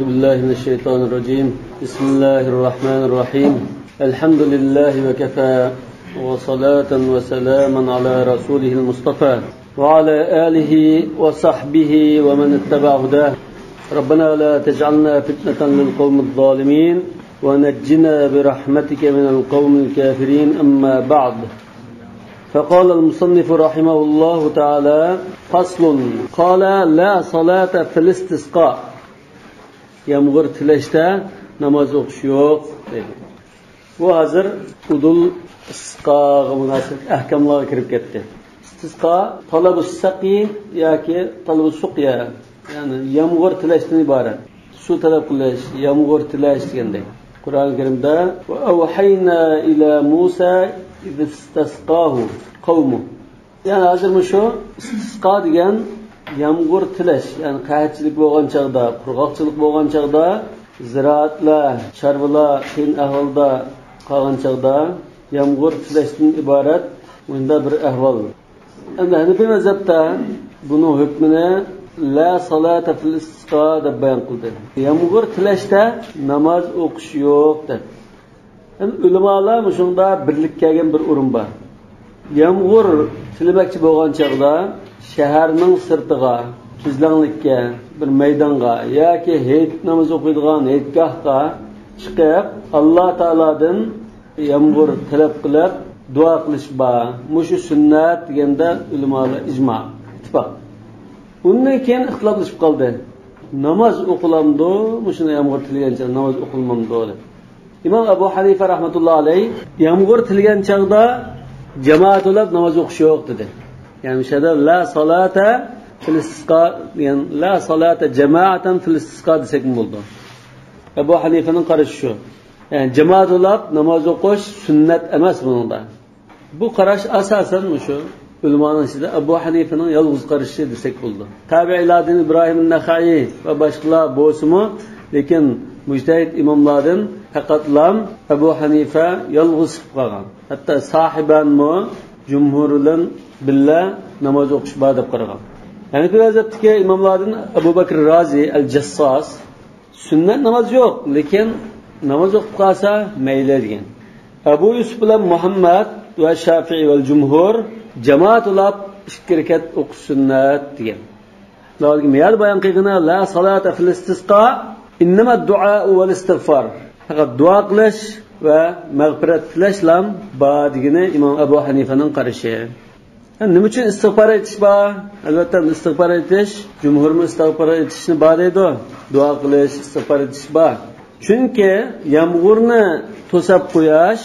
أعوذ بالله من الشيطان الرجيم بسم الله الرحمن الرحيم الحمد لله وكفى وصلاة وسلاما على رسوله المصطفى وعلى آله وصحبه ومن اتبع هداه ربنا لا تجعلنا فتنة للقوم الظالمين ونجنا برحمتك من القوم الكافرين أما بعد فقال المصنف رحمه الله تعالى فصل قال لا صلاة في الاستسقاء yağmur tilashda namoz o'qish yo'q dedi. Bu hozir udul istisqoga munosib ahkamlarga kirib ketdi. Istisqo talabus saqi yoki talabus suqya, ya'ni yağmur tilashdan iborat. Suv talab qilish, yağmur tilash degandek. Qur'oni Karimda va awhayna ila Musa iz istasqahu qawmu. Yani hozir shu istisqo degan yağmur tilash, yani qahatchilik bo'lgan chaqda, qurg'oqchilik bo'lgan chaqda, ziroatlar, chorvalar qiyin ahvolda qolgan chaqda yağmur tilashdan iborat bunda bir ahvol. Endi Hanifiy mazhabda buni hukmini la salata fil istisqa deb bayon qildi. Yağmur tilashda namoz o'qish yo'q dedi. Endi ulamolar shunda birlik kelgan bir o'rin bor. Yağmur tilmoqchi bo'lgan chaqda shaharning sirtiga, tuzlanlikka, bir maydonga yoki hayit namoz o'qiydigan hayitgohga chiqib, Alloh taoladan yağmur talab qilib duo qilish bor. Mushu sunnat deganda ulamolar ijmo, ittifoq. Undan keyin ixtiloflashib qoldi. Namoz o'qilamdi, mushuni yağmur tilgancha namoz o'qilmamdi deb. Imom Abu Hanifa rahmatullohi alayhi yağmur tilgan chaqda jamoat bo'lib namoz o'qish yo'q dedi. Yani şada la salata fil istisqa, yani la salata jama'atan fil istisqa desek mi bo'ldi? Abu Hanifa'nın qarashi shu. Yani jamoat bo'lib namoz o'qish sunnat emas bunda. Bu qarash asosan shu ulamoning ichida Abu Hanifa'nın yolg'iz qarashi desek bo'ldi. Tabi'iylardan İbrahim an-Naxai va boshqalar bo'lsa-mu, lekin mujtahid imomlardan faqatlam Abu Hanifa yolg'iz qolgan. Hatto sahibanmi jumhurdan billa namoz o'qish bor deb qaragan. Yani bu mazhabdagi imomlardan Abu Bakr Razi al-Jassos sunnat namoz yo'q, lekin namoz o'qib qolsa mayli degan. Abu Yusuf bilan Muhammad va Shafi'i va jumhur jamoat ulab 2 rakat o'qish sunnat degan. Ularga meyal bayon qilgani la salata fil istisqa innama du'a wal istig'for. Faqat duo qilish va mag'firat tilashlam bor degani Imom Abu Hanifaning qarashi. Nima uchun istig'for etish bor? Albatta istig'for etish, jumhurmi istig'for etishni bor edi. Duo qilish, istig'for etish bor. Chunki yağmurni to'sab qo'yash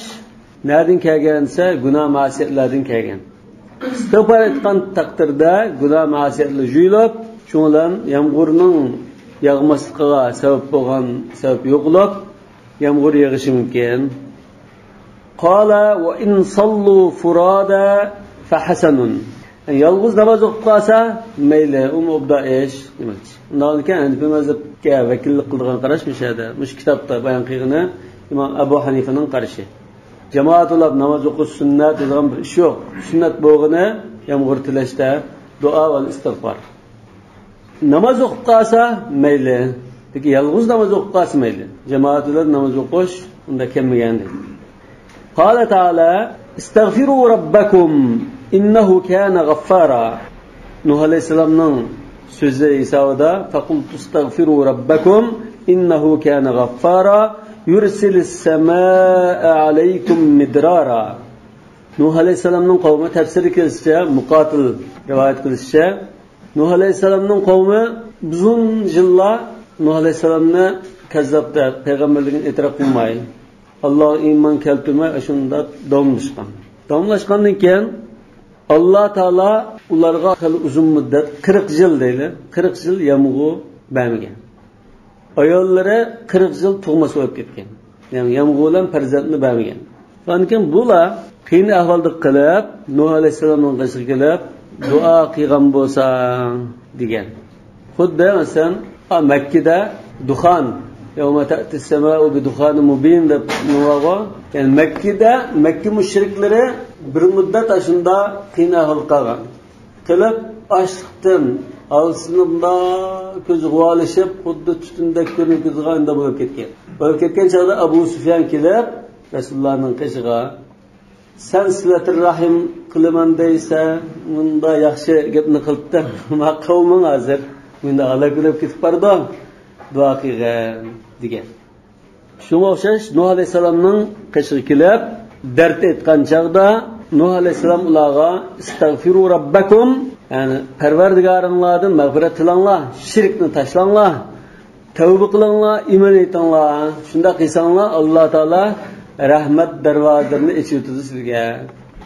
nereden kelgansa gunoh ma'siyatlardan kelgan. Istig'for etgan taqdirda gunoh ma'siyatlar juyilib, shundan yağmurning yog'masligiga sabab bo'lgan sabab yo'qlab yağmur yog'ishi mumkin. Qala va in sallu furada fahasanun. Yolg'iz namoz o'qib qolsa mayli, u mubda ish demakchi. Undan keyin Hanifiy mazhabga vakillik qilgan qarash mishada. Mush kitobda bayon qilgani Imom Abu Hanifaning qarashi. Jamoat bo'lib namoz o'qish sunnat degan bir ish yo'q. Sunnat bo'lgani yağmur tilashda duo va istig'for. Namoz o'qib qolsa mayli. Lekin yolg'iz namoz o'qib qolsa mayli. Jamoat bo'lib namoz o'qish unda kelmagandi. Qala ta'ala استغفروا ربكم إنه كان غفارا. Nuh aleyhisselamның sözü İsa'da فَقُلْتُ اسْتَغْفِرُوا رَبَّكُمْ إِنَّهُ كَانَ غَفَّارًا يُرْسِلِ السَّمَاءَ عَلَيْكُمْ مِدْرَارًا. Nuh aleyhisselamның kavmi tefsiri kılışça, muqatil rivayet kılışça, Nuh aleyhisselamның kavmi uzun yıllar Nuh aleyhisselamni kazzapta, peygamberliğin etiraf kılmay. Allah iman keltirmay shunda davomlashgandan keyin Alloh taolo ularga uzun muddat 40 yil deydi. 40 yil yağmur bermagan. Ayollari 40 yil tug'mas bo'lib ketgan. Ya'ni yağmur bilan farzandni bermagan. Lekin bular qiyin ahvolda qilib Nuh alayhisolamning qishiga kelib duo qilgan bo'lsa degan. Xuddi masalan Makkada duxon يوم تأتي السماء بدخان مبين deb nimaga? Yani Mekke müşrikleri bir müddet aşında qiyin ahvol qolgan. Qilib açlıqdan ağzında ko'zi g'olishib, xuddi tutundek ko'rinib turganda bo'lib ketgan. Bo'lib ketgan chog'da Abu Sufyan kelib, Rasulullohning qishig'a sen silatir rahim qilaman deysa, bunda yaxshi gapni qilibdi. Ma qavming hozir bunda alakulab ketib bordi. Duo qilgan degan. Shunga o'xshash Nuh alayhisalomning qishig'i kelib, dard aytgan chog'da Nuh alayhisalom ularga istagfiru robbakum, ya'ni Parvardigoringlardan mag'firat tilanglar, shirkni tashlanglar, tavba qilinglar, iymon etinglar. Shunda qilsanglar Alloh taolo rahmat darvozalarini ochib o'tadi sizga.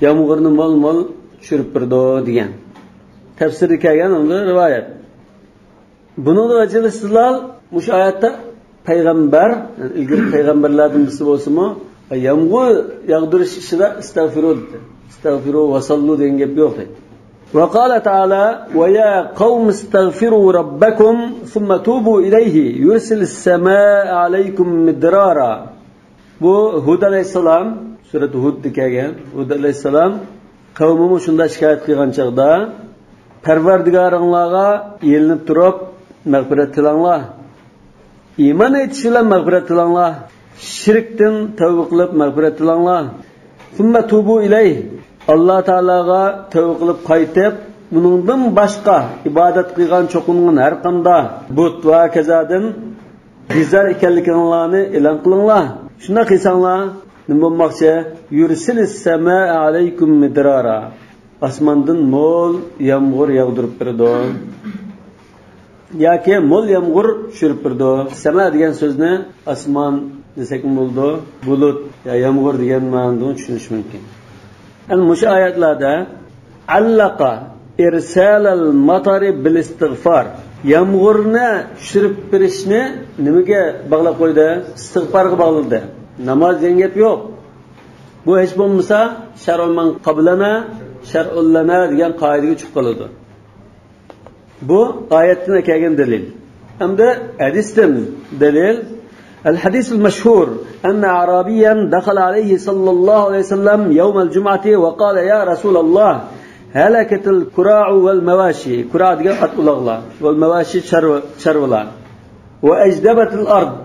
Yomg'irni mol-mol tushirib turdi degan. Tafsirga kelgan unda rivoyat. Buning vajili sizlar mush oyatda payg'ambar, ilgari payg'ambarlardan birisi bo'lsa-mu, yomg'ir yog'dirish ishida istagfiru va sallu degan gap yo'q edi. Va qala ta'ala: "Va ya qawm istagfiru robbakum thumma tubu ilayhi yursilis samaa alaykum midrara." Bu Hud alayhisalom surat Hudda kelgan. Hud alayhisalom qavmini shunda shikoyat qilgan chaqda Parvardigoringlarga yelinib turib mag'firat tilanglar. Iymon etish bilan mag'firat tilanglar. Shirkdan tavba qilib mag'firat tilanglar. Thumma tubu ilayhi. Alloh taolaga tavba qilib qaytib, buningdan boshqa ibodat qilgan cho'qingan har qanday but va kazadan bizar ekanliklarini e'lon qilinglar. Shuna qilsanglar, nima bo'lmoqchi? Yursilis samaa alaykum midrara. Osmondan mo'l yomg'ir yog'dirib turadi. Yoki mo'l yomg'ir tushirib turadi. Sama degan so'zni osmon desak bo'ldi, bulut ya yomg'ir degan ma'noda tushunish mumkin. Ana mush oyatlarda allaqa irsalal matari bil istig'for. Yomg'irni tushirib berishni nimaga bog'lab qo'ydi? Istig'forga bog'ladi. Namoz degan gap yo'q. Bu hech bo'lmasa shar'un man qablana, shar'un lana degan qoidaga chiqib qoladi. Bu oyatdan kelgan dalil. Hamda hadisdan dalil. الحديث المشهور أن أعرابيا دخل عليه صلى الله عليه وسلم يوم الجمعة وقال: يا رسول الله، هلكت الكراع والمواشي. كراع دقات الله والمواشي شرولا وأجدبت الأرض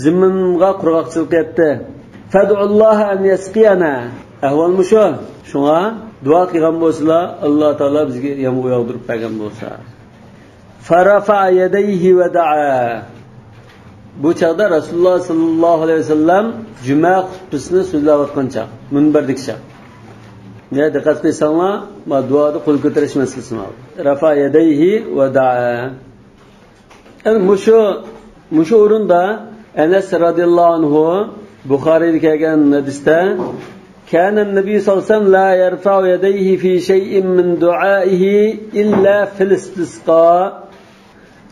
زمن قرقاق سلقيته فادعوا الله أن يسقينا. أهوال مشو شوها دعاء قيغم بوسلا الله تعالى بزي يمو يغدر قيغم بوسلا فرفع يديه ودعا. Bu çağda Rasulullah sallallahu aleyhi ve sellem cuma hutbesini so'zlayotgan chaq, minbardagi chaq. Ne diqqat qilsanglar, ma duoda qo'l ko'tarish masalasi bor. Rafa yadayhi va da'a. Yani mushu o'rinda Anas radhiyallohu anhu Buxoriyda kelgan hadisda kana an-nabiy sallallohu alayhi vasallam la yarfa'u yadayhi fi shay'in min du'a'ihi illa fil istisqa.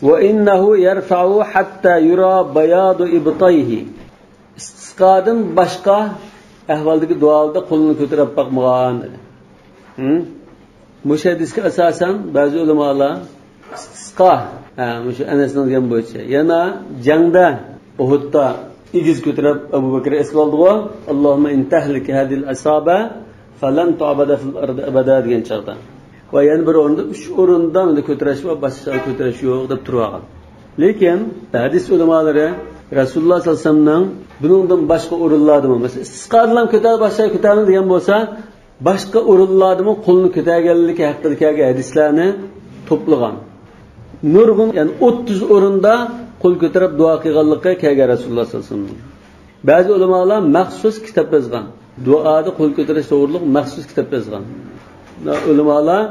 وإنه يرفع حتى يرى بياض إبطيه. İstisqadan başqa ahvaldagi duoda qo'lini ko'tarib baqmagan. Mush hadisga asosan ba'zi ulamolar istisqa, mush Anasning degan bo'yicha, yana jangda Uhudda igiz ko'tarib Abu Bakr esqoldi-ku, Allohumma intahlik hadil asaba falan tu'bada fil ardi abada degan chaqda. Va yana bir o'rinda uch o'rinda uni ko'tarish va boshqa ko'tarish yo'q deb turgan. Lekin hadis ulamolari Rasululloh sollallohu alayhi vasallamning buningdan boshqa o'rinlardimi, masalan istisqo bilan ko'tarib boshqa ko'taradi degan bo'lsa, boshqa o'rinlardimi qo'lni ko'targanligi haqidagi hadislarni to'plagan. Nurg'un, ya'ni 30 o'rinda qo'l ko'tarib duo qilganlikka kelgan Rasululloh sollallohu alayhi vasallam. Ba'zi ulamolar maxsus kitob yozgan. Duoda qo'l ko'tarish to'g'riliq maxsus kitob yozgan. Ulamolar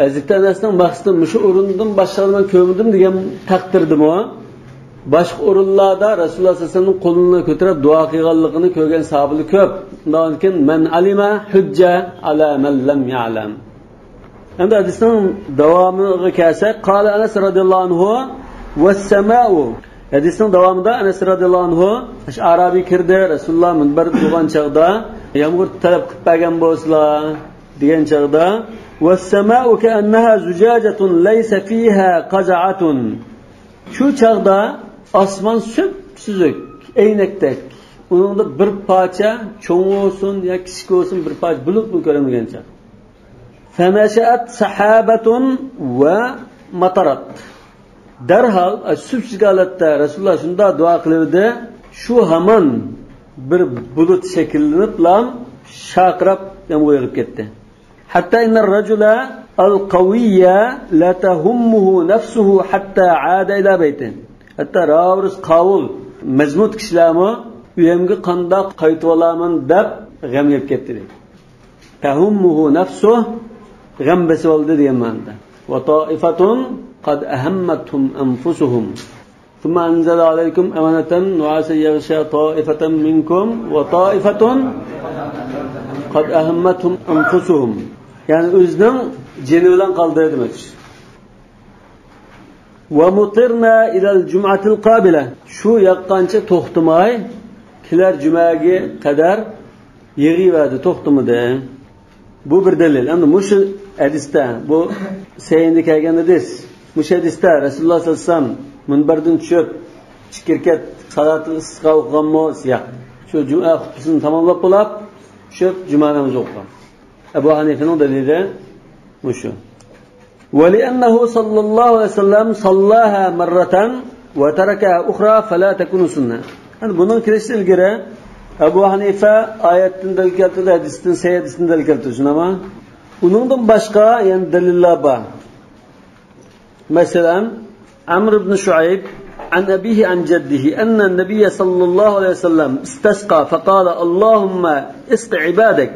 azizdan aslan maqsadim shu o'rindan boshqalardan ko'mdim degan taqdirdimi? Boshqa o'rinlarda Rasululloh sollallohu alayhi vasallam qo'lini ko'tarib duo qilganligini ko'rgan sahobalar ko'p. Undan keyin man alima hujja ala man lam ya'lam. Endi hadisning davomiga kelsak, qala Anas radhiyallohu anhu was-samaa'u. Hadisning davomida Anas radhiyallohu anhu Arabiy kirdi, Rasululloh minbar turgan chaqda yomg'ir talab qilib bergan bo'lsalar degan chaqda was-samaa'u ka'annaha zujajatun laysa fiha qaz'atun. Shu chaqda osmon süzük, eynekdek. Uningda bir parcha cho'ng bo'lsin yo kichik bo'lsin bir parcha bulut ko'rinmagan chaq. Fanasha'at sahabatun va matarat. Darhol subhsiz holatda Rasululloh shunda duo qildi, shu hamon bir bulut shakllanib lam shaqrab yomg'ir yog'ib ketdi. Hatta innar rajula al-qawiyya la tahummuhu nafsuhu hatta aada ila bayti. Hatta ravris qavul mazmut kishilarmi uyimga qandoq qaytib olaman deb g'am yeb ketdi. Tahummuhu nafsuhu g'am basib oldi degan ma'noda. Wa ta'ifatun qad ahammatuhum anfusuhum. Thumma anzala alaykum amanatan nu'asa yaghsha ta'ifatan minkum wa ta'ifatun qad ahammatuhum anfusuhum. Yani o'zining jini bilan qoldi demak. Wa mutirna ila al-jum'atil qabila. Shu yaqqancha to'xtamay kelar jumaga qadar yig'ivadi, to'xtamadi. Bu bir dalil. Endi mushu hadisda, bu sayinda kelgan hadis. Mushu hadisda Rasululloh sollallohu alayhi vasallam minbardan tushib, chikirkat salatul istisqo o'qiganmi, siyoq. Shu juma xutbasini tamomlab bo'lib, tushib juma namozi o'qigan. Abu Hanifa'ning dalili mushu. ولأنه صلى الله عليه وسلم صلاها مرة وتركها أخرى فلا تكون سنة. Yani bunun kirişi ilgiri Abu Hanife ayetten delil keltirdi, hadisten seyyedisten delil keltirdi ama bunundan başka yani deliller var. Mesela Amr ibn Şuayb an abihi an ceddihi enne Nebiye sallallahu aleyhi ve sellem istasqa fekala Allahümme isqi ibadak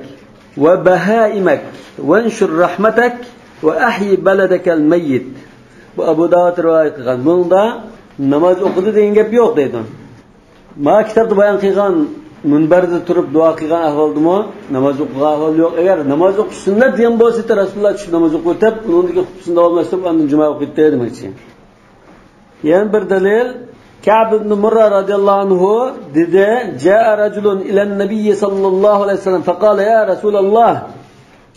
ve behaimek ve enşur rahmetek ve ahyi beledekel meyyit. Bu Abu Davud rivayet kılgan. Bunda namaz okudu deyin gap yok dedi. Ma kitapta bayan kılgan minberde turup dua kılgan ahvaldı mı? Namaz okugan ahval yok. Eğer namaz oku sünnet diyen bolsa Resulullah şu namaz okuyup onundaki hutbasında olmazsa andın cuma okuyup demek için. Yani bir delil Ka'b ibn Murra radıyallahu anhu dedi, "Ca'a raculun ilen nebiyyi sallallahu aleyhi ve sellem fekale ya Resulallah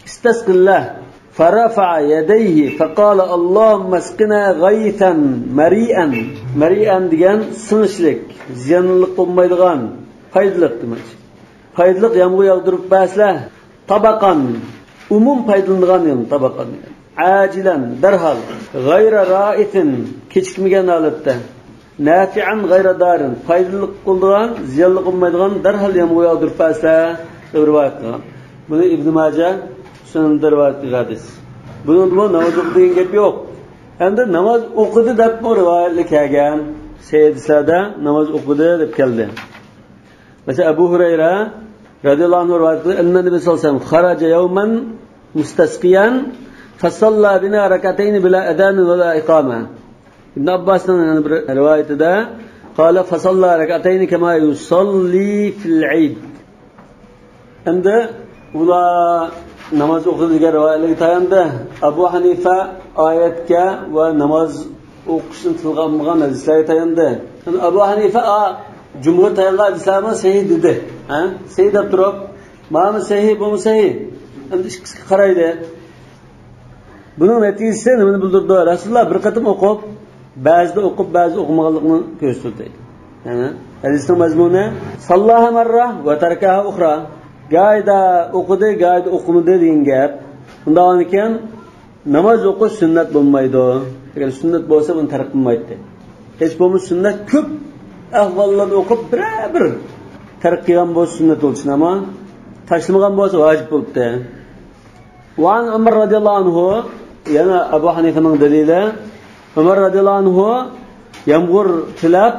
istasqillah." فرفع يديه فقال اللهم اسقنا غيثا مريئا مريئا degan sinishlik, ziyanlilik bo'lmaydigan, foydaliq demak. Foydaliq yomg'ir yog'dirib baslar, tabaqan umum foydalanadigan ham tabaqan. Ajilan darhol, g'ayra ra'itin kechikmagan holatda, nafi'an g'ayra darin foydaliq qiladigan, ziyanli bo'lmaydigan darhol yomg'ir yog'dirib baslar rivoyat qilgan. Buni Ibn Majah Sunan'da rivayet hadis. Bunun da namaz okuduğun gap yok. Hem de namaz okudu deb bu rivayetli kelgan. Hadislarda namaz okudu deb keldi. Mesela Abu Hurayra radıyallahu anh rivayet qildi. Anna Nabi sallallohu alayhi vasallam kharaja yawman mustasqiyan fasalla bina rak'atayn bila adan wa la iqama. İbn Abbas'ın bir rivayetinde qala fasalla rak'atayn kama yusalli fil Eid. Endi ular namaz o'qilgan rivoyatlarga tayanda Abu Hanifa oyatga va namoz o'qishni tilg'anmagan hadislarga tayanda. Abu Hanifa jumhur tayyorlar hadislarni sahih dedi. Sahih deb turib, mana sahih bu sahih. Endi ikkisiga qaraydi. Buning natijasi nimani bildirdi? Rasululloh bir qatim o'qib, ba'zida o'qib, ba'zi o'qimaganligini ko'rsatdi. Ya'ni hadisning mazmuni sallaha marra va tarakaha ukhra. Gayda o'qidi, gayda o'qimadi degan gap. Undan keyin namoz o'qish sunnat bo'lmaydi. Agar sunnat bo'lsa, buni tark qilmaydi. Hech bo'lmasa sunnat ko'p ahvollarda o'qib bir tark qilgan bo'lsa sunnat bo'lsin, ammo tashlamagan bo'lsa vojib bo'libdi. Va Umar radhiyallohu anhu yana Abu Hanifaning dalili Umar radhiyallohu anhu yomg'ir tilab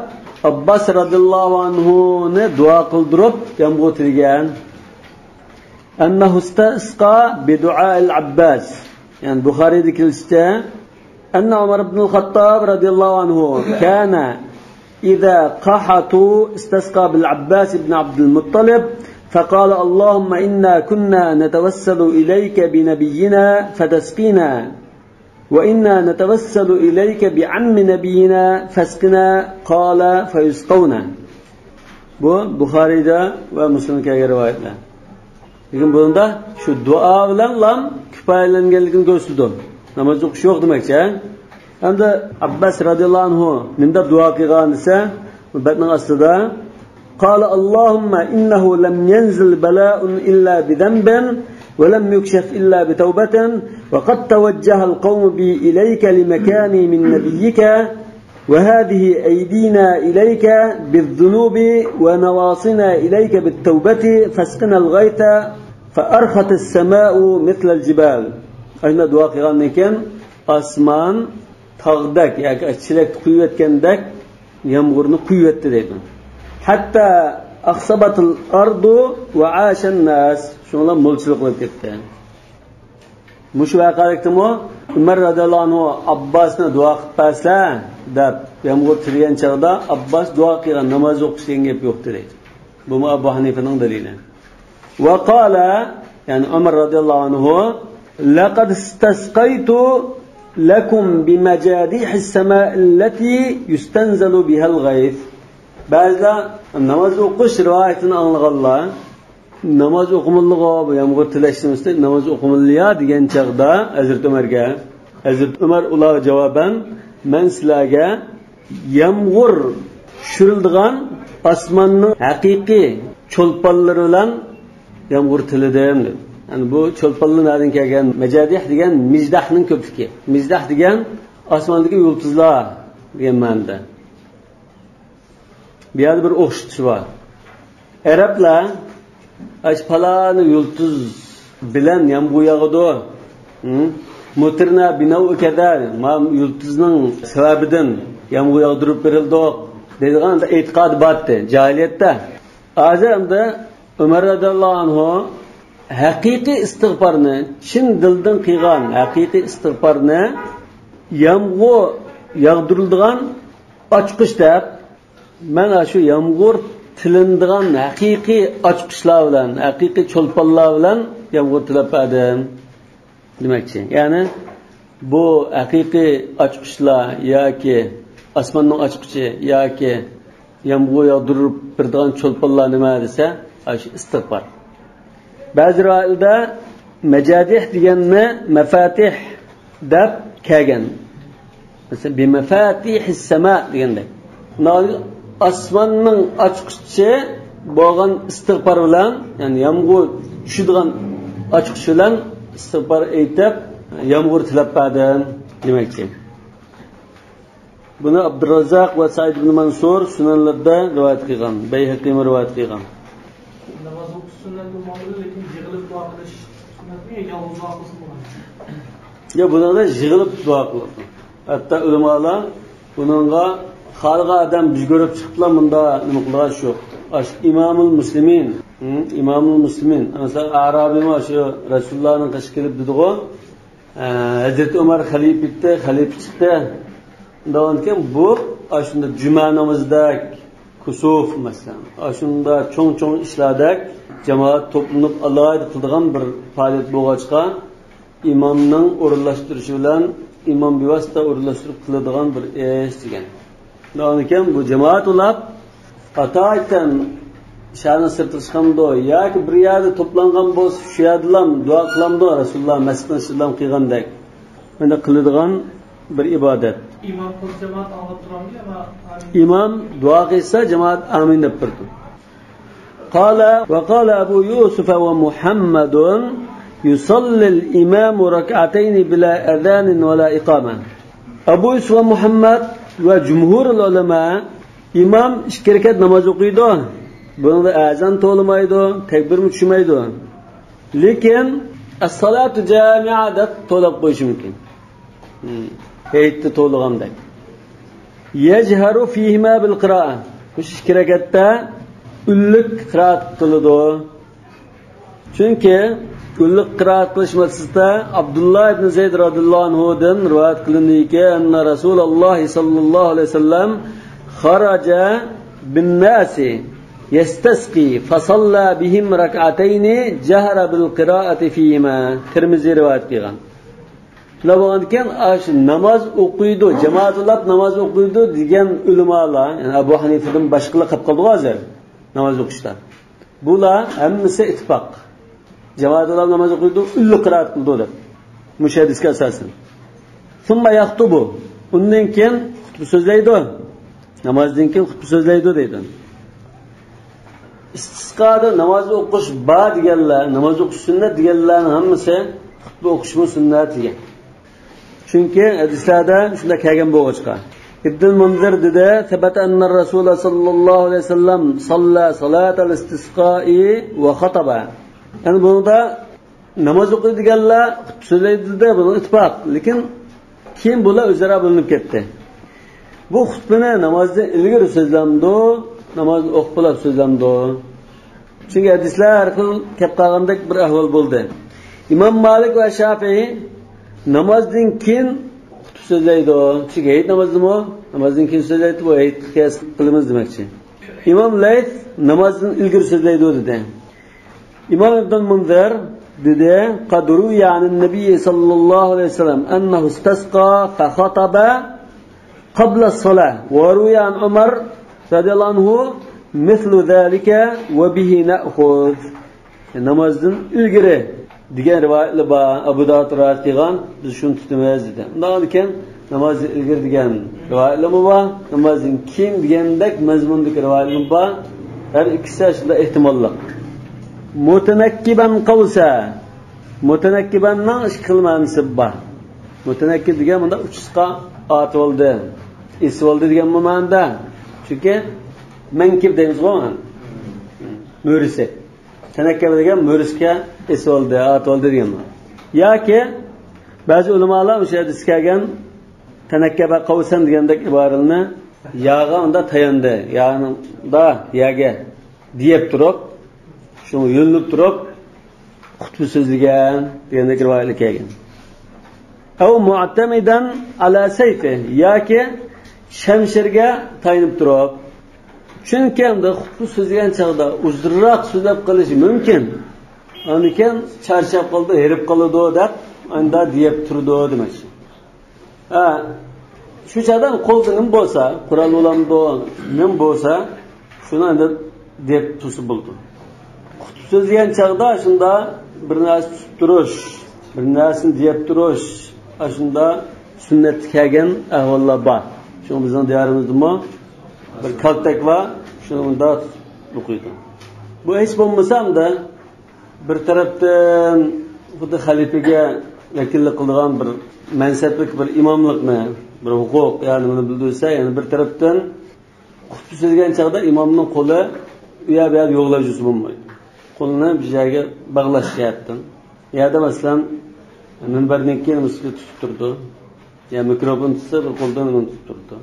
Abbas radhiyallohu anhu ni duo qildirib yomg'ir tilgan. أنه استسقى بدعاء العباس يعني بخاري ذكر أن عمر بن الخطاب رضي الله عنه كان إذا قحطوا استسقى بالعباس بن عبد المطلب فقال اللهم إنا كنا نتوسل إليك بنبينا فتسقينا وإنا نتوسل إليك بعم نبينا فاسقنا قال فيسقونا. Bu Buxariyda va Muslimga rivoyatlar. Lekin bunda shu duo bilan lam kifoyalanganligini ko'rsatdi. Namoz o'qish yo'q demakchi. Hamda Abbas radhiyallohu anhu minda duo qilgan esa, batning ostida qala Allohumma innahu lam yanzil bala'un illa bidanbin va lam yukshaf illa bitawbatin wa qad tawajjaha al-qawm bi ilayka limakani min nabiyyika وهذه أيدينا إليك بالذنوب ونواصينا إليك بالتوبة فاسقنا الغيث فأرخت السماء مثل الجبال. أين دعاء قيلان كان أسمان تغدك يعني أشلك قوة كندك يمغرن قوة تدين حتى أخصبت الأرض وعاش الناس شو ملصق لكتان مش واقعك تمو عمر رضي الله عنه عباسنا دعاء قاسلا دب يمغر تريان شغدا عباس دعاء قيلان نماز وقشين يبيوك تدين بما أبو حنيفة دليلا وقال يعني عمر رضي الله عنه لقد استسقيت لكم بمجاديح السماء التي يستنزل بها الغيث. بعضا نماز وقش روايتنا الله namoz o'qimillig'i bu yomg'ir tilashimizda namoz o'qimilliya degan chaqda Hazrat Umarga Hazrat Umar ular javoban men sizlarga yomg'ir tushirilgan osmonning haqiqiy cho'lponlari bilan yomg'ir tilidim dedi. Yani bu cho'lponlardan kelgan majadih degan mijdahning ko'pligi. Mijdah degan osmondagi yulduzlar degan ma'noda. Bu yerda bir o'xshatish bor. Arablar Aşpalani yulduz bilen yağmur yağıdı. Mutirna binav kadar ma yulduzning sababidan yağmur yağdırıp verildi dediğin de etiqad battı cahiliyette. Azamda Ömer radıyallahu anhu haqiqiy istig'forni chin dildan qilgan haqiqiy istig'forni yağmur yağdırılgan açqış deb mana shu yağmur tilindigan haqiqiy ochqishlar bilan haqiqiy cho'lponlar bilan yomg'ir tilab berdim demoqchi. Ya'ni bu haqiqiy ochqishlar yoki osmonning ochqichi yoki yomg'ir yog'dirib beradigan cho'lponlar nima desa, shu istig'for. Ba'zi rivoyatlarda majadih deganni mafatih deb kelgan. Masalan, bi mafatihis sama deganda. Osmonning ochqichi bo'lgan istig'for bilan, ya'ni yomg'ir tushadigan ochqichi bilan istig'for aytib, yomg'ir tilab berdim demoqchi. Buni Abdurrazzaq va Said ibn Mansur sunanlarda rivoyat qilgan, Bayhaqi rivoyat qilgan. Namoz o'qish sunnat bo'lmadi, lekin yig'ilib duo qilish sunnatmi yoki yolg'iz duo qilsa bo'ladi? Ya bunlarda yig'ilib duo qiladi. Hatto ulamolar buningga xalqa adam biz ko'rib chiqiblar bunda nima qilgan shu. İmamul Muslimin, İmamul Muslimin. Mesela Arabiyma şu Resulullah'ın qish kelib dedi-ku, Hazrat Umar xalif chiqdi. Davanken bu aslında cuma namazida kusuf mesela. Aslında çoğ ishlarda jamoat toplanib alohida qiladigan bir faoliyat bo'lg'achqa imomning o'rinlashtirishi bilan imom bevosita o'rinlashtirib qiladigan bir ish degan. Davanken bu jamoat ulab ataytan shani sirtishqamdo yoki bir yerda to'plangan bo'lsa shu yerdan duo qilamdo Rasululloh masjiddan salom qilgandek. Bunda qiladigan bir ibodat. İmam qil jamoat olib turamdi va imom duo qilsa jamoat amin deb turdi. Qala Abu Yusuf va Muhammadun yusalli al-imam rak'atayn bila adhan wa la iqama. Abu Yusuf va Muhammad va jumhur ulama imom 2 rakat namoz o'qiydi. Bunda azan to'lmaydi, takbirmi tushmaydi. Lekin as-salatu jami'a deb to'lab qo'yish mumkin. Aytdi to'lg'andek. Yajharu fihima bil qira'a. Bu 2 rakatda ullik qiraat qiladi. Chunki ullik qiraat qilish mas'ulida Abdullah ibn Zayd radhiyallohu anhu dan rivoyat qilindiki, anna Rasululloh sallallohu alayhi vasallam kharaja bin nasi yastasqi fa salla bihim rak'atayn jahara bil qira'ati fihima. Tirmizi rivoyat qilgan. Labo'nkan ash namoz o'qiydi, jamoatlab namoz o'qiydi degan ulamolar, ya'ni Abu Hanifadan boshqalar qilib qoldi hozir namoz o'qishda. Bular hammasi ittifoq. Jamoatlab namoz o'qiydi, ulli qiraat qildi deb. Mushahidga asosan. Thumma yaxtubu. Undan keyin xutba so'zlaydi. Namozdan keyin xutba so'zlaydi deydi. Istisqoda namoz o'qish ba deganlar, namoz o'qish sunnat deganlarning hammasi xutba o'qish sunnat degan. Chunki hadislarda shunda kelgan bo'g'achqa. ibn Munzir dedi sabata anna Rasululloh sallallohu alayhi vasallam salla salat al-istisqa'i va xataba. Yani bunda namoz o'qiydiganlar so'zlaydida bu ittifoq, lekin keyin bular o'zaro bo'linib ketdi. Bu xutbani namozdan ilgari so'zlamdi, namozni o'qib bo'lib so'zlamdi. Chunki hadislar xil kelib qolgandek bir ahvol bo'ldi. Imom Malik va Shafiy namozdan keyin xutba so'zlaydi. Chunki hayit namozimi? Namozdan keyin so'zlaydi, bu hayit qiyos qilamiz demoqchi. Imom Layth namozdan ilgari so'zlaydi dedi. Imom Ibn Munzir dedi qadru ya'ni Nabiy sallallohu alayhi vasallam annahu istasqa fa khataba qabla as-salah wa ruya an Umar radhiyallohu anhu mislu zalika va bihi na'khudh. Namozdan ilgari degan rivoyatlar bor. Abu Dawud rivoyat qilgan, biz shuni tutamiz dedi. Undan keyin namozdan ilgari degan rivoyatlar bor. Namozdan keyin degandek mazmundagi rivoyatlar bor. Har ikkisi shunda ehtimolli. Mutanakkiban qavsa. Mutanakkibanning ish qilmasi bor. Mutanakkib degan bunda uchisqa ot bo'ldi. Es bo'ldi degan ma'noda. Chunki mankib deymiz-ku. Mo'risi. Tanakkib degan mo'risga es bo'ldi, ot bo'ldi degan ma'no. Yoki ba'zi ulamolar o'sha hadis kelgan tanakkaba qavsan degandek iboralarni yog'i unda tayindi. Ya'ni da yaga deb turib shuni yo'lib turib xutba so'zlagan degandek rivoyatlar kelgan. Aw mu'tamidan ala sayfi yoki shamshirga tayinib turib. Chunki unda xutba so'zlagan chaqda uzrroq so'zlab qilish mumkin. Anikan charchab qoldi, herib qoldi deb unda deb turdi demoqchi. Shu chaqda qo'lda nim bo'lsa, Qur'on olamdi, nim bo'lsa, shuni unda deb tursa bo'ldi. Xutba so'zlagan chaqda shunda bir narsa tutib turish, bir narsani deb turish, shunda sunnat kelgan ahvollar bor. Shuni bizning diyorimizda bir kaltak va shunda o'qiydi. Bu hech bo'lmasa-da bir tarafdan xuddi xalifaga vakillik qilgan bir mansablik bir imomlikni, bir huquq, ya'ni buni bildirsa, ya'ni bir tarafdan xutba so'zlagan chaqda imomning qo'li u yoqda yo'qlab yursa bo'lmaydi. Qo'lini bir joyga bog'lashyapti. Yo'da masalan minbardan keyin musli tutib turdi. Ya mikrofon tutsa bir qo'ldan uni tutib turdi.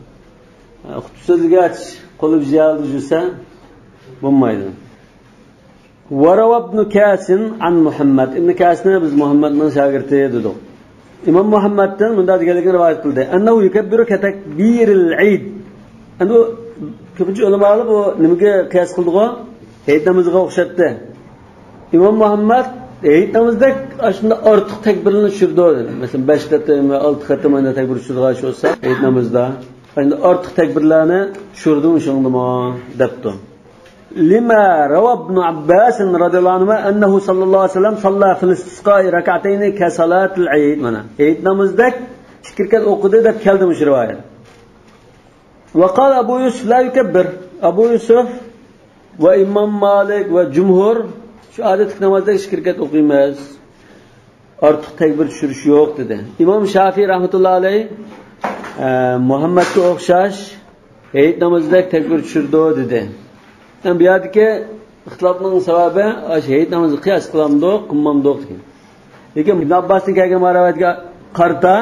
Xutba so'zlagach qo'li bir joyda yursa bo'lmaydi. Warawa ibn Kasin an Muhammad. Ibn Kasni biz Muhammadning shogirdi dedik. Imom Muhammaddan bunda deganligini rivoyat qildi. Annahu yukabbiru ka takbiril Eid. Endi ko'pincha ulamolar bu nimaga qiyos qildi-ku? Hayit namoziga o'xshatdi. Imom Muhammad hayit namozida shunda ortiq takbirni tushirdi. Masalan 5 qatim va 6 qatim ana takbir tushirgan bo'lsa, hayit namozida endi ortiq takbirlarni tushirdi shundimi debdi. Lima rawa ibn Abbas radhiyallohu anhu annahu sallallohu alayhi vasallam salla fil istisqa'i rak'atayn ka salatil Eid. Mana hayit namozida 2 rakat o'qidi deb keldi bu rivoyat. Va qala Abu Yusuf la yukabbir. Abu Yusuf va Imom Malik va jumhur shu odatlik namozda 2 rakat o'qiymiz. Ortiq takbir tushirish yo'q dedi. Imom Shafiy rahmatullohi alayhi Muhammadga o'xshash hayit namozida takbir tushirdi dedi. Yani bu yerdeki ixtilofning sababi hayit namozi qiyos qilamdi, qilmamdi degan. Lekin Ibn Abbosning kelgan rivoyatga qarta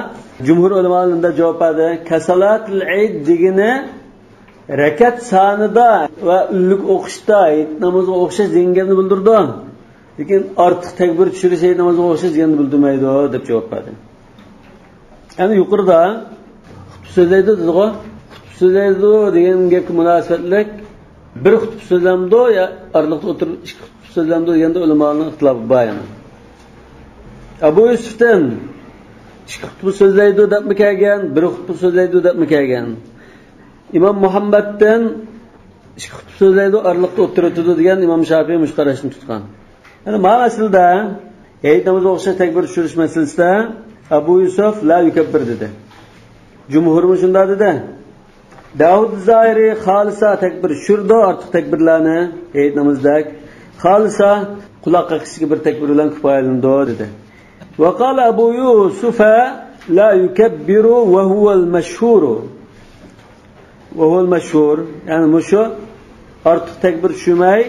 jumhur ulamolarida javob berdi. Kasalatul Eid degani rakat sonida va ullik o'qishda hayit namoziga o'xshash deganni bildirdi. Lekin ortiq takbir tushirish hayit namoziga o'xshash deganni bildirmaydi deb javob berdi. Yani yuqorida xutba so'zlaydi dedi-ku. Xutba so'zlaydi degan gapga munosabatlik bir xutba so'zlamdi ya arliqda o'tirib ikki xutba so'zlamdi deganda ulamoning ixtilofi bor yana. Abu Yusufdan ikki xutba so'zlaydi debmi kelgan, bir xutba so'zlaydi debmi kelgan. Imom Muhammaddan ikki xutba so'zlaydi arliqda o'tiradi degan Imom Shafiy mushqarashni tutgan. Yani ma'nosilda hayit namoziga o'xshash takbir tushirish masalasida Abu Yusuf la yukabbir dedi. Jumhur shunda dedi. Davud Zahiri xolisa takbir shurdo ortiq takbirlarni hayit namozida xolisa quloqqa qishiga bir takbir bilan kifoyalandi dedi. Va qala Abu Yusuf la yukabbiru wa huwa al-mashhur. ve huvel meşhur. Yani bu şu artık tekbir tushmay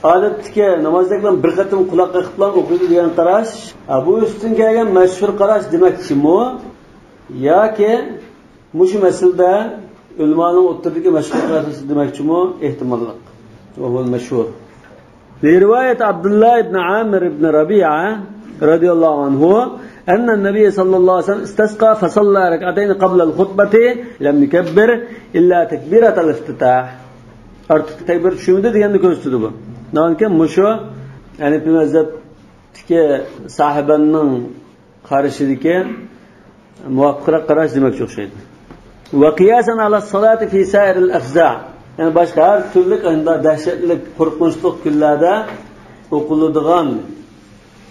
odatdagi namozdagilar bir qatim quloqqa qilib o'qiydi degan qarash, bu ustin kelgan mashhur qarash demakchimi yoki mushu masalada ulamoning o'rtasidagi mashhur qarash demakchimi ehtimolli. Va huvel meşhur. لرواية عبد الله بن عامر بن ربيعة رضي الله عنه أن النبي صلى الله عليه وسلم استسقى فصلى ركعتين قبل الخطبة لم يكبر إلا تكبيرة الافتتاح. Artık tekbir tushmadi deganni ko'rsatdi bu. Nonki mushu Hanifi mazhabdagi sahibaning qarashidagi muvaqqat qarash demakchi o'xshaydi. Va qiyasan ala salati fi sa'ir al-afza'. Yani başka her türlü dehşetli, korkunçluk günlerde okulduğun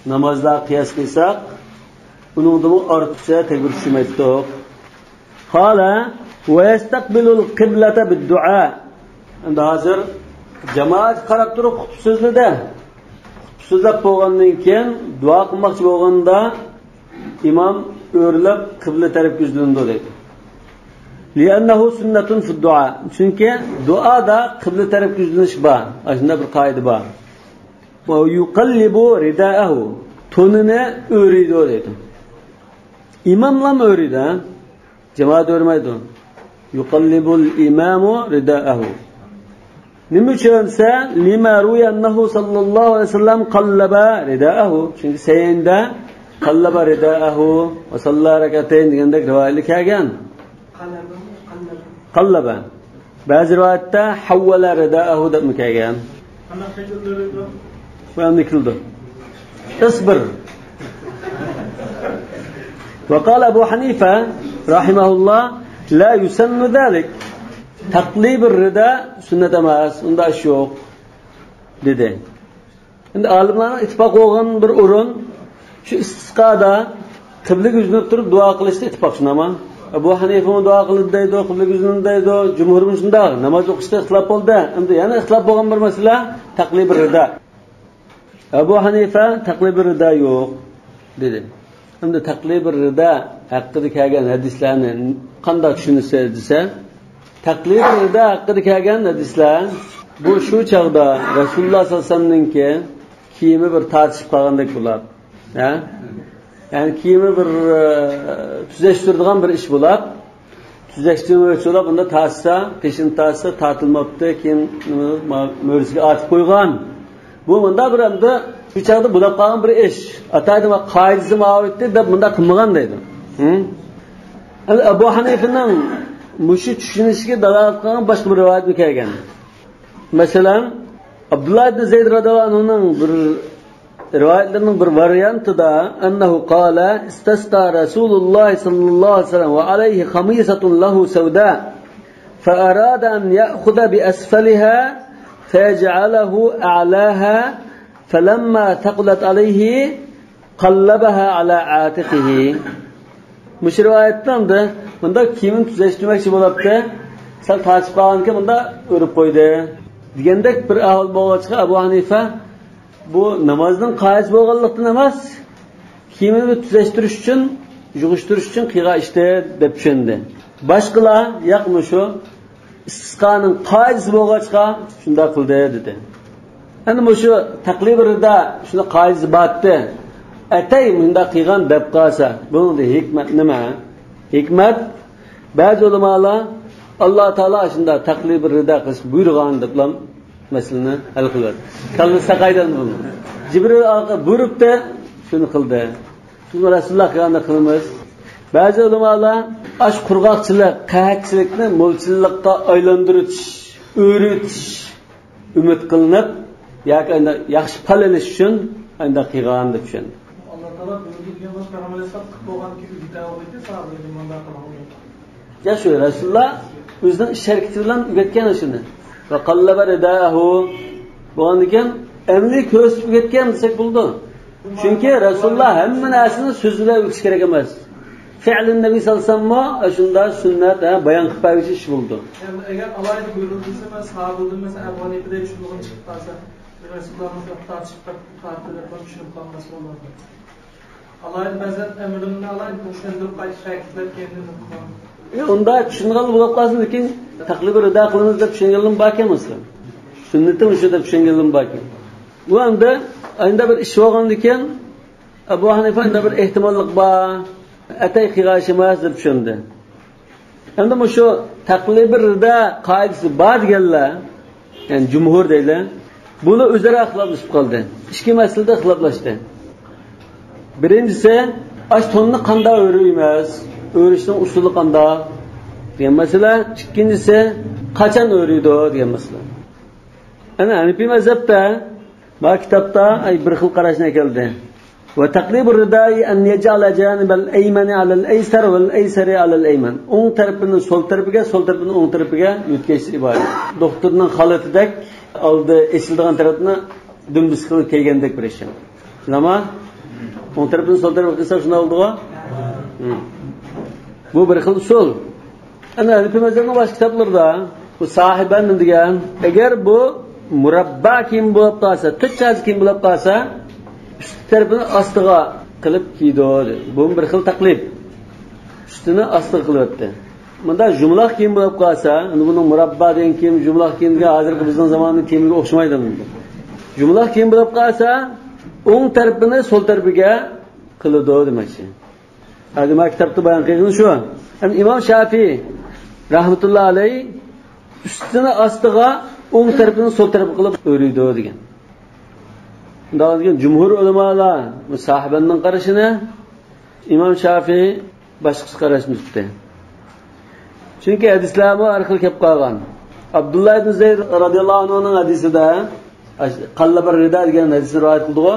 namazlar kıyas kıysak, bunun da bu artıkça tekbir düşmektir. Hala ve yestakbilul kıblete bid-dua. Yani hazır cemaat qarab turib xutba so'zladi. Xutba so'zlab bo'lgandan keyin duo qilmoqchi bo'lganda imom o'rlab qibla tarafga yuzlandi deydi. لأنه سنة في الدعاء. Çünkü duada kıble tarafga yuzlanish bor. Aslında bir qoida bor. Ve yuqallibu ridaahu. Tonini o'riydi deydi. İmamlam o'riydi. Jamoat o'rmaydi. Yuqallibul imamu ridaahu. Nima uchunsa lima ruyannahu sallallohu alayhi vasallam qallaba ridaahu. Çünkü sayinda qallaba ridaahu va salla rak'atayn degandek rivoyatlar kelgan. Qallaba. Ba'zi rivoyatda havvala ridaahu deb kelgan. Qanday qildi? Isbir. وقال أبو حنيفة رحمه الله لا يسن ذلك. تقليب الرداء سنة ماس unda ish yo'q dedi. Endi olimlarning ittifoq bo'lgan bir o'rin shu istisqoda qiblaga yuzlanib turib duo qilishda ittifoq shunama. Abu Hanifa duo qildi deydi, qiblaga yuzlanib deydi, jumhurimiz shunday. Namoz o'qishda ixtilof bo'ldi. Endi yana ixtilof bo'lgan bir masala taqlib rida. Abu Hanifa taqlib rida yo'q dedi. Endi taqlib rida haqida kelgan hadislarni qanday tushunsa desa, taqlib rida haqida kelgan hadislar bu shu chog'da Rasululloh sollallohu alayhi vasallamningki kiyimi bir tartishib qolgandek bo'ladi. Ha? Yani kiyimi bir tuzashtiradigan bir ish bo'ladi. Tuzashtirmoqchi bo'lib, bunda tartsa, peshin tartsa, tartilmabdi, keyin mo'risiga atib qo'ygan. Bu bunda bir endi shu chog'da bo'lib qolgan bir ish. Ataydi va qoidasi ma'rufdi deb bunda qilmagan deydi. Abu Hanifaning mushi tushunishiga dalolat qilgan boshqa bir rivoyat kelgan. Masalan, Abdullah ibn Zayd radhiyallohu anhuning bir rivoyatlarining bir variantida annahu qala istasqa Rasululloh sallallohu alayhi vasallam va alayhi khamisatun lahu sawda fa arada an ya'khudha bi asfaliha fayaj'alahu a'laha falamma taqulat alayhi qallabaha ala atiqihi. Mush rivoyatda bunda kiyimni tuzashtirmoqchi bo'libdi. Sal tartib qolganki bunda o'rib qo'ydi. Degandek bir ahvol bo'lg'achqa Abu Hanifa bu namozning qoidasi bo'lganlikdan emas, kiyimni tuzashtirish uchun, yug'ishtirish uchun qilgan ishdi deb tushundi. Boshqalar yo'qmi shu istisqoning qoidasi bo'lg'achqa shunda qildi dedi. Endi shu taqlib rida shuni qoidasi batdi. Atay bunda qilgan deb qolsa, bunda hikmat nima? Hikmat ba'zi ulamolar Alloh taolo shunda taqlib rida qilish buyurgan deb masalani hal qiladi. Qalbisa qaydan bu? Jibril buyuribdi, shuni qildi. Shuni Rasululloh qilganda qilamiz. Ba'zi ulamolar ash qurg'oqchilik, qahatchilikni mo'lchillikqa aylantirish, o'ritish umid qilinib, yoki yaxshi palanish uchun unda qilgan deb tushundi. Alloh taolo buyurgan va payg'ambarlar qilib bo'lganki uyda o'qiydi, sahobalarga manda qilgan. Ya shu Rasululloh o'zining ish harakati bilan o'rgatgan shuni. Va qallaba ridahu bo'lgandan emli ko'rsatib o'rgatgan desak bo'ldi. Chunki Rasululloh hamma narsani so'z bilan o'tish kerak emas. Fi'lin Nabiy sallallohu alayhi vasallam shunda sunnat bayon qilib qo'yish ish bo'ldi. Endi agar alayda buyurilsa, sahobalar mesela Abu Hanifa'da tushungan chiqib qolsa, Rasulullohning tartib tartiblarni tushunib qolmas bo'ladi. Alayda ba'zan emrimni alayda tushundirib qaytish harakatlar kendini qilgan. Unda tushungan bo'lib qolsin, lekin taqlib rida qilamiz deb tushunganlar bor emaslar. Sunnatim shu deb tushunganlar bor ekan. Bu endi bir ish bo'lgan ekan, Abu Hanifa endi bir ehtimollik bor, atay qig'ash emas deb tushundi. Endi shu taqlib rida qoidasi bor deganlar, ya'ni jumhur deylar, buni o'zaro ixtiloflashib qoldi. Ikki masalada ixtiloflashdi. Birinchisi, ashtonni qanday o'raymiz? O'rishning usuli qanday? degan masala. Ikkinchisi, qachon o'raydi degan masala. Ana Hanifi mazhabda bu kitobda bir xil qarashni keldi. Va taqlibur ridai an yaj'ala janib al-aymani 'ala al-aysar va al-aysari 'ala al-ayman. O'ng tarafini so'l tarafiga, so'l tarafini o'ng tarafiga yutkazish iborat. Doktorning holatidek oldi esildigan tarafni dumbis qilib kelgandek bir ish. Nima? O'ng tarafini so'l tarafga qilsa shunday bo'ldi-ku. Bu bir xil usul. Ana Hanifi mazhabning boshqa kitoblarda bu sahiban degan, agar bu murabba kim bo'lib qolsa, to'chaz kim bo'lib qolsa, üst tarafini ostiga qilib kiydi. Bu bir xil taqlib. Ustini ostiga qilyapti. Bunda jumlah kim bo'lib qolsa, buni murabba degan kim, jumlah kim degan hozirgi bizning zamonning kimiga o'xshamaydi bunda. Jumlah kim bo'lib qolsa, o'ng tarafini so'l tarafiga qiladi demoqchi. Hadi maktabda bayon qilgan shu. Ham Imom Shafiy rahmatullohi alayhi ustini ostiga o'ng tarafini so'l tarafga qilib o'raydi degan. Bundan jumhur ulamolar sahibaning qarashini, Imom Shafiy boshqa qarashni tutdi. Chunki hadislarga har xil kelib qolgan. Abdullah ibn Zayd radhiyallohu anhuning hadisida qallabar rida degan hadis rivoyat qildi.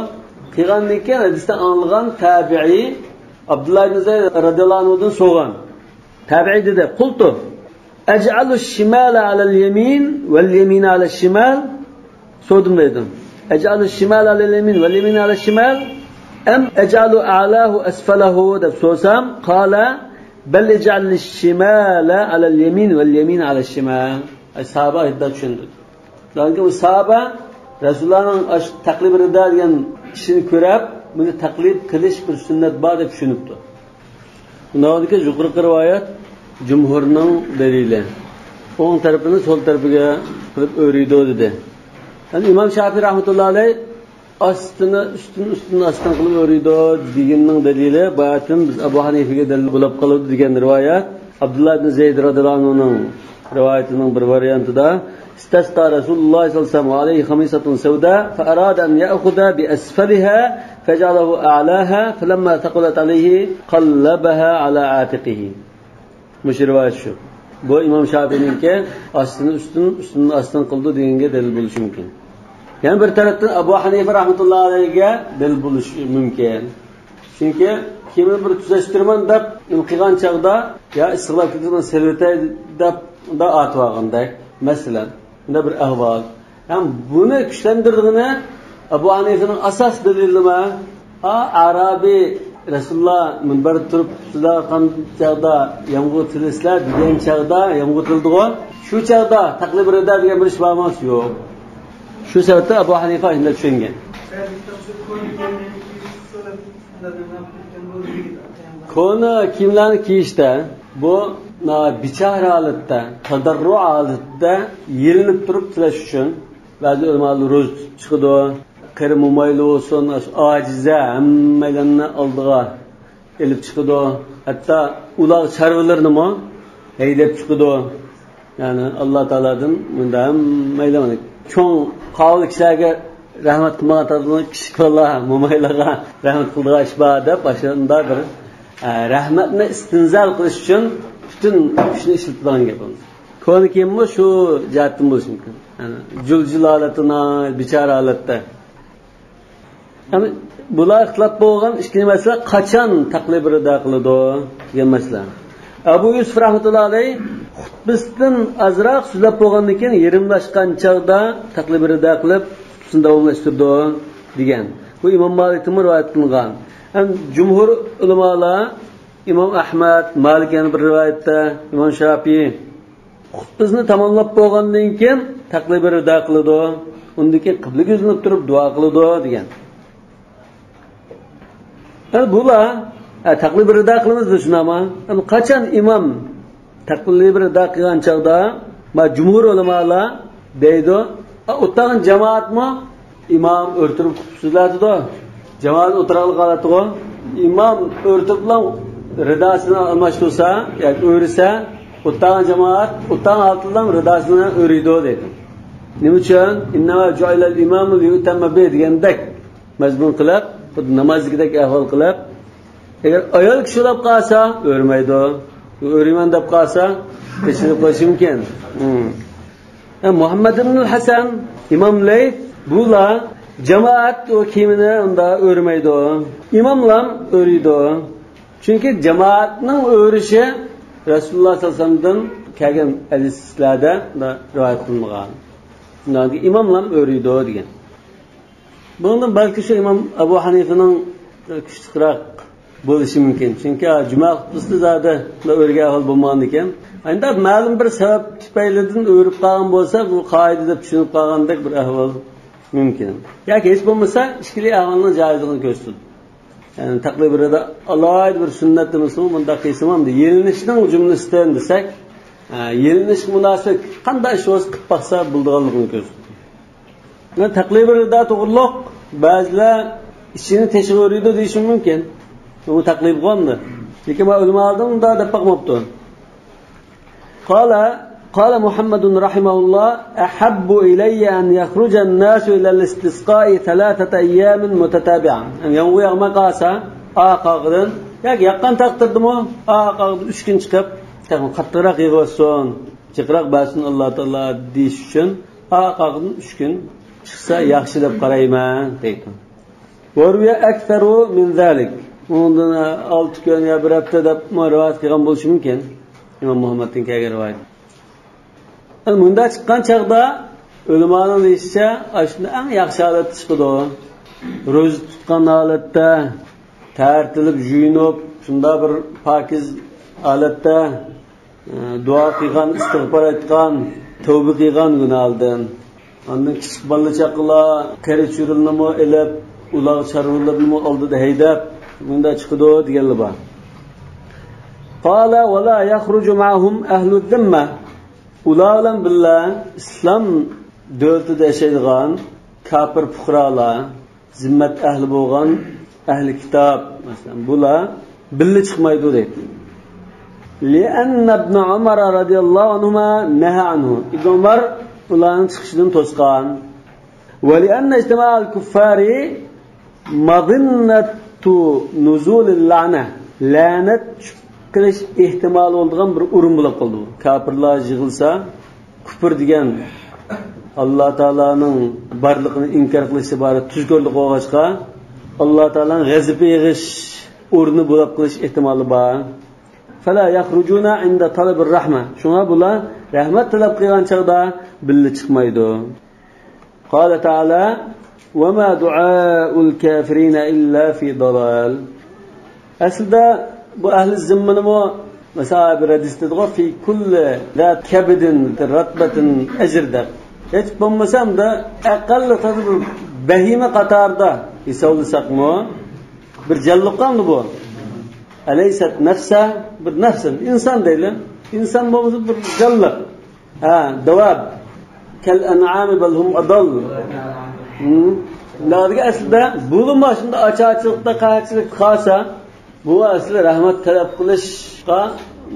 Qilgandan keyin hadisdan anlagan tabi'i Abdullah ibn Zayd radhiyallohu anhudan so'rgan. Tabi'i dedi: "Qultu aj'alu ash-shimala 'ala al-yamin wal-yamina 'ala ash-shimal?" So'radim dedim. Aj'alu ash-shimala 'ala al-yamin wal-yamina 'ala ash-shimal am aj'alu a'lahu asfalahu deb so'rsam, qala bal ij'al ash-shimala 'ala al-yamin wal-yamina 'ala ash-shimal. Sahaba idda tushundu. Chunki u sahaba Rasulullohning taqlib rida degan ishini ko'rib, buni taqlid qilish bir sunnat bor deb tushunibdi. Bundan yuqorqi rivoyat jumhurning dalili. O'ng tarafini so'l tarafiga qilib o'raydi dedi. Yani İmam Shafiy rahmatullohi alayhi ostini ostidan qilib o'raydi deganning dalili bayatın biz Abu Hanifaga dalil bo'lib qoladi degan rivoyat. Abdullah ibn Zayd radhiyallohu anhuning rivoyatining bir variantida istasqa Rasululloh sallallohu alayhi khamisatun sauda fa arada an ya'khudha bi asfaliha faj'alahu a'laha falamma taqalat alayhi qallabaha ala atiqihi. Bu rivoyat shu. Bu İmam Shafi'ninki ostini ostidan qildi deganga dalil bo'lishi mumkin. Yani bir tarafdan Abu Hanifa rahmatullohi alayhiga dalil bo'lishi mumkin. Chunki kimni bir tuzashtirman deb qilgan chaqda ya istiqlol qilgan selvatay deb unda atwag'indak masalan unda bir ahvol. Ham buni kuchlantirdigini Abu Hanifaning asos dalili nima? Arabiy Rasululloh minbar turib sizlar qanchaqda yomg'ir tilislar degan chaqda yomg'ir tildigo shu chaqda taqlib rida degan bir ish bo'lmas yo'q. Shu sababda Abu Hanifa shunday tushungan. Koni kiyimlarni kiyishda bu bichara holatda, tadarru holatda yelinib turib tilash uchun ba'zi ulamolar ro'z chiqadi. Karim umayli olsun, acize hammalarni oldiga elib chiqadi. Hatta ular charvalarni mo haydab chiqadi. Yani Alloh taoladan bunda hammalarni cho'ng qavli kishilarga rahmat qilmagan tadbirni kichiklar mo'maylarga rahmat qildigan ish bor deb o'shanda bir rahmatni istinzal qilish uchun butun kuchni ishlatadigan gapimiz. Koni kiyimmi shu jihatdan bo'lishi mumkin. Yani juljul holatida, bichara holatda. Ama bular ixtilof bo'lgan ikkinchi masala qachon taqlib rida qiladi degan masala. Abu Yusuf rahmatullohi alayhi xutbasdan azroq so'zlab bo'lgandan keyin yerimlashgan chaqda taqlib rida qilib shunda davomlashtirdi degan. Bu Imom Malikning rivoyat qilingan. Ham jumhur ulamolar Imom Ahmad, Malik yana bir rivoyatda Imom Shafiy xutbasini tamomlab bo'lgandan keyin taqlib rida qiladi. Undan keyin qiblaga yuzlanib turib duo qiladi degan. Bular taqlib rida qilamiz deb tushunama. Qachon imom taqlid bir daqiqan chaqda ma jumhur ulamolar deydi o'tgan jamoatmi imom o'rtirib sizlardi jamoat o'tirib qoladi imom o'rtib bilan ridosini almashtirsa yoki o'risa o'tgan jamoat o'tgan oltidan ridosini o'riydi dedi. Nima uchun? Innama ju'ila al-imamu liyutamma bi degandek mazmun qilib, namozgidek ahvol qilib, agar ayol kishi olib qolsa o'rmaydi. O'riman deb qolsa kechirib qo'yish mumkin. Muhammad ibn al-Hasan, Imom Layth bular jamoat o kiyimini unda o'rmaydi. Imomlar o'riydi. Chunki jamoatning o'rishi Rasululloh sollallohu alayhi vasallamdan kelgan hadislarda rivoyat qilingan. Shundan imomlar o'riydi degan. Bundan balki shu Imom Abu Hanifaning kuchliroq bo'lishi mumkin. Chunki juma xutbasida o'rgan hol bo'lmagan ekan. Endi ma'lum bir sabab tufaylidan o'rib qolgan bo'lsa, bu qoida deb tushunib qolgandek bir ahvol mumkin. Yoki hech bo'lmasa ishkili ahvolning joyizligini ko'rsatdi. Yani taqlibida alohida bir sunnat demasmi, bunda qiysimam de yelinishning jumlasidan desak, yelinish munosib qanday ish o'z qilib baqsa bo'lganligini ko'rsatdi. Yani taqlibida to'g'riliq ba'zilar ishini teshig'uriydi deyish mumkin. Bu taqlib qildi. Lekin ulamolardan unda deb baqmabdi. قال محمد رحمه الله أحب إلي أن يخرج الناس إلى الاستسقاء 3 أيام متتابعة. يعني يوم يغمى قاسا آقاقدن يقن تقتردمو آقاقدن 3 gün çıkıp qattiroq yig'ilsin, chiqroq basın Allah Taala deyish uchun آقاقدن 3 gün chiqsa yaxshi deb qarayman deydi. Warwiya aktharu min zalik. Undan 6 kun ya bir hafta deb rivoyat qilgan bo'lishi mumkin. İmam Muhammed'in kelgan rivoyat. Bunda chiqqan chaqda ulamoning deyishicha, shunda eng yaxshi holat chiqdi. Ro'za tutgan holatda tartilib, yuyinib, shunda bir pokiz holatda duo qilgan, istig'for aytgan, tavba qilgan gunohdan. Ondan kichik bolachaqilar qarichurilnimi elib, ular sharullarni oldida haydab, bunda chiqdi deganlar bor. Qala va la yakhruju ma'hum ahlu dhimma. Ularla billah islom davlatida yashaydigan kafir fuqarolar, zimmat ahli bo'lgan ahli kitob, masalan, bular birga chiqmaydi deydi. Li'anna ibn Umar radhiyallohu anhuma naha anhu. Ibn Umar ularning chiqishidan to'sgan. Va li'anna ijtima' al-kuffari madinnatu nuzul al-la'na. La'nat qilish ehtimoli bo'lgan bir o'rin bo'lib qoldi. Kafirlar yig'ilsa, kufr degan Alloh taolaning barligini inkor qilishi bor, tuzkorlik bo'lg'achqa Alloh taolaning g'azabi yig'ish o'rni bo'lib qilish ehtimoli bor. Fala yakhrujuna inda talabir rahma. Shunga bular rahmat talab qilgan chaqda birga chiqmaydi. Qala taala: "Va ma du'aul kafirina illa fi dalal." Aslida bu ahli zimmanimi mesela bir hadisde diyor fi kulli zat kabidin ratbatin ajrda. Hiç bulmasam da aqalli tadı bahime qatarda hisoblasaqmi bir jalliqqanmi bu? Alaysat nafsa bir nafsin inson deyli. İnsan bo'lsa bir jalliq. Davab kal an'am bal hum adall. Larga aslida bu mashunda ochiqlikda qachilik qolsa bu asli rahmat talab qilishga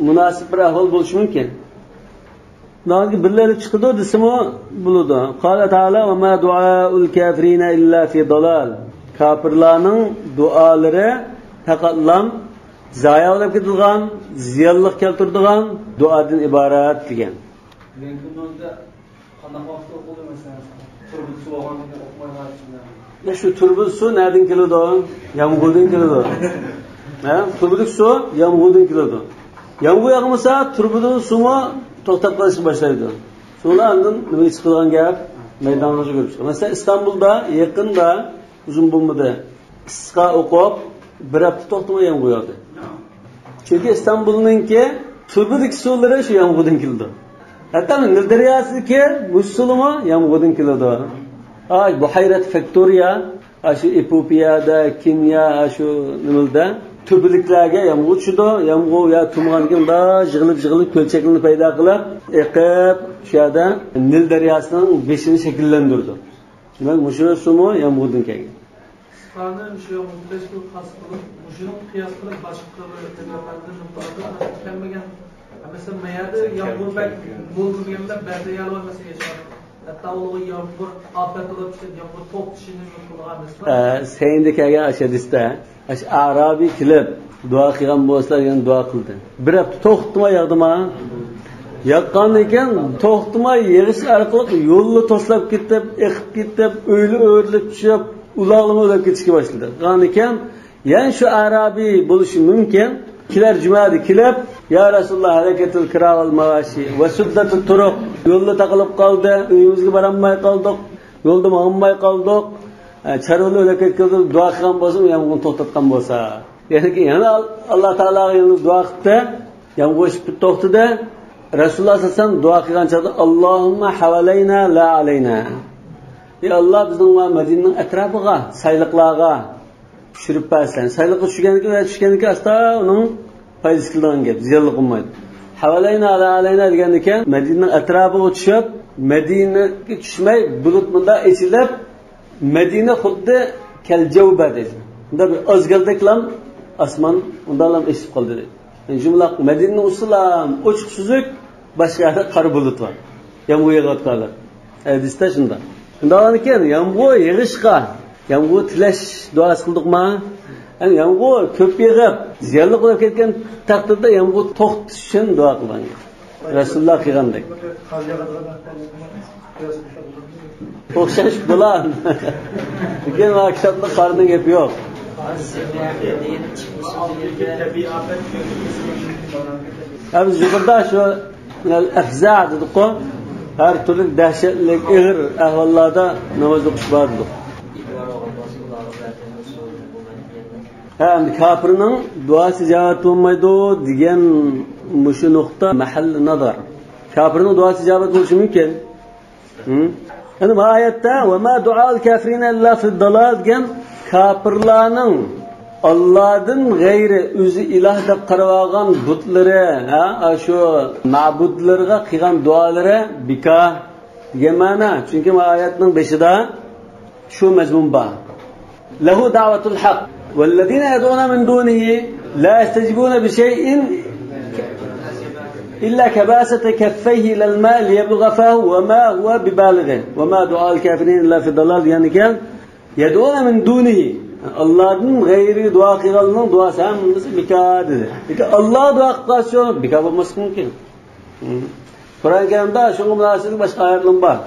munosib bir ahvol bo'lishi mumkin. Nagi birlari chiqdi desimi bo'ladi. Qala taala va ma du'aul kafirina illa fi dalal. Kafirlarning duolari faqatlam zoya bo'lib ketilgan, ziyonlik keltiradigan duodan iborat degan. Lekin bunda qanday vaqt o'qildi masalan, turbut suv olgandan o'qmayman. Shu turbut suv nereden keladi? Yomg'irdan keladi. Turbuduk su yağmurdan keladi. Yağmur yağmasa turbudun suvi to'xtab qolishni boshlaydi. Sonra ondan nima chiqadigan gap maydonga ko'rib chiqadi. Masalan, Istanbulda yaqinda uzun bo'lmadi. Qisqa o'qib bir hafta to'xtamay yağmur yog'di. Chunki Istanbulninki turbuduk suvlari shu yağmurdan keladi. Hatto Nil daryosidagi musulmi yağmurdan keladi. Bu Hayrat Victoria, shu Etiopiyada, Kenya, shu nimada Tüpülüklerge yağmur uçudu, yağmur ya tumğanken da jığılıp kölçeklerini payda kılıp, ekip şu yerda Nil deryasının beşini şekillendirdi. Demek muşu sumu yağmurdan kelgan. Qanun şu mutlaqo qasqılıq, muşunun qiyasqılıq başqaları tepələrdən nöqtələrdə tükənməgan. Mesela mayada yağmur bak bo'lganda ba'zi yalvar mesela yaşar. Hatta o yağmur afet olup işte yağmur top dişinin qilgan. Seyindeki aşadiste, Arabi kilib dua qilgan bo'lsalar, yana dua qildi. Bir hafta to'xtamay yog'dimi? Yaqqan ekan, to'xtamay yig'ish orqali yo'lni to'slab ketib, eqib ketib, o'yli o'rlib tushib, uloqlama o'lib ketishga boshladi. Qani ekan, yana shu Arabi bo'lishi mumkin. Kilar jumadi kilib, ya Rasululloh harakatul kira val mawashi va suddatul turuq. Yo'lda taqilib qoldi, uyimizga borolmay qoldik, yo'lda borolmay qoldik. Charoli o'lib ketdi, duo qilgan bo'lsa, yomg'ir to'xtatgan bo'lsa. Ya'ni yana Alloh taologa yana duo qildi, yomg'ir to'xtadi. Rasululloh sallallohu alayhi vasallam duo qilgan chog'da Allohumma havalayna la alayna. Ey Alloh bizning va Madinaning atrofiga, sayliqlarga tushirib bersan. Sayliqqa tushganiga asta uning foydasi qilgan gap, ziyonli qilmaydi. Havalayna la alayna degan ekan, Madinaning atrofiga tushib, Madinaga tushmay bulut bunda echilib, Madina xuddi kaljavba dedi. Unda bir ozgaldaklam osmon undalam esib qoldi dedi. Jumla Madinaning usulam ochiq suzuk, boshqa qor bulut bor. Yomg'ir yog'ayotganlar. Hadisda shunda. Shundan ekan, yomg'ir yig'ishqa, yomg'ir tilash duosi qildikmi? Yani yomg'ir ko'p yig'ib, ziyonli qilib ketgan taqdirda yomg'ir to'xtatish uchun duo qilgan. Rasululloh qilgandek. O'xshash bulan. Lekin vaqtda qarning gap yo'q. Biz yuqorida shu afza dedik-ku, har turli dahshatli ig'ir ahvollarda namoz o'qish bordik. Endi kafirning duosi javob bo'lmaydi degan mushu nuqta mahall nazar. Kafirning duosi javob bo'lishi mumkin. Yani bu ayette ve ma du'al kafirine illa fi dalal degan kafirlarning Allah'dan gayri o'zi iloh deb qaragan butlari, shu ma'budlarga qilgan duolari bika degan ma'no. Chunki bu oyatning 5ida shu mazmun bor. Lahu da'vatul haq wallazina yad'una min dunihi la yastajibuna bi shay'in إلا كباسة كفيه إلى الماء ليبلغ فاه وما هو ببالغه وما دعاء الكافرين إلا في ضلال يعني كان يدعون من دونه Allah'ın gayri dua kılanın duası hem bikadır. Allah dua kılsa bika olması mümkün. Kur'an-ı Kerim'de şunun münasebeti başka ayetler var.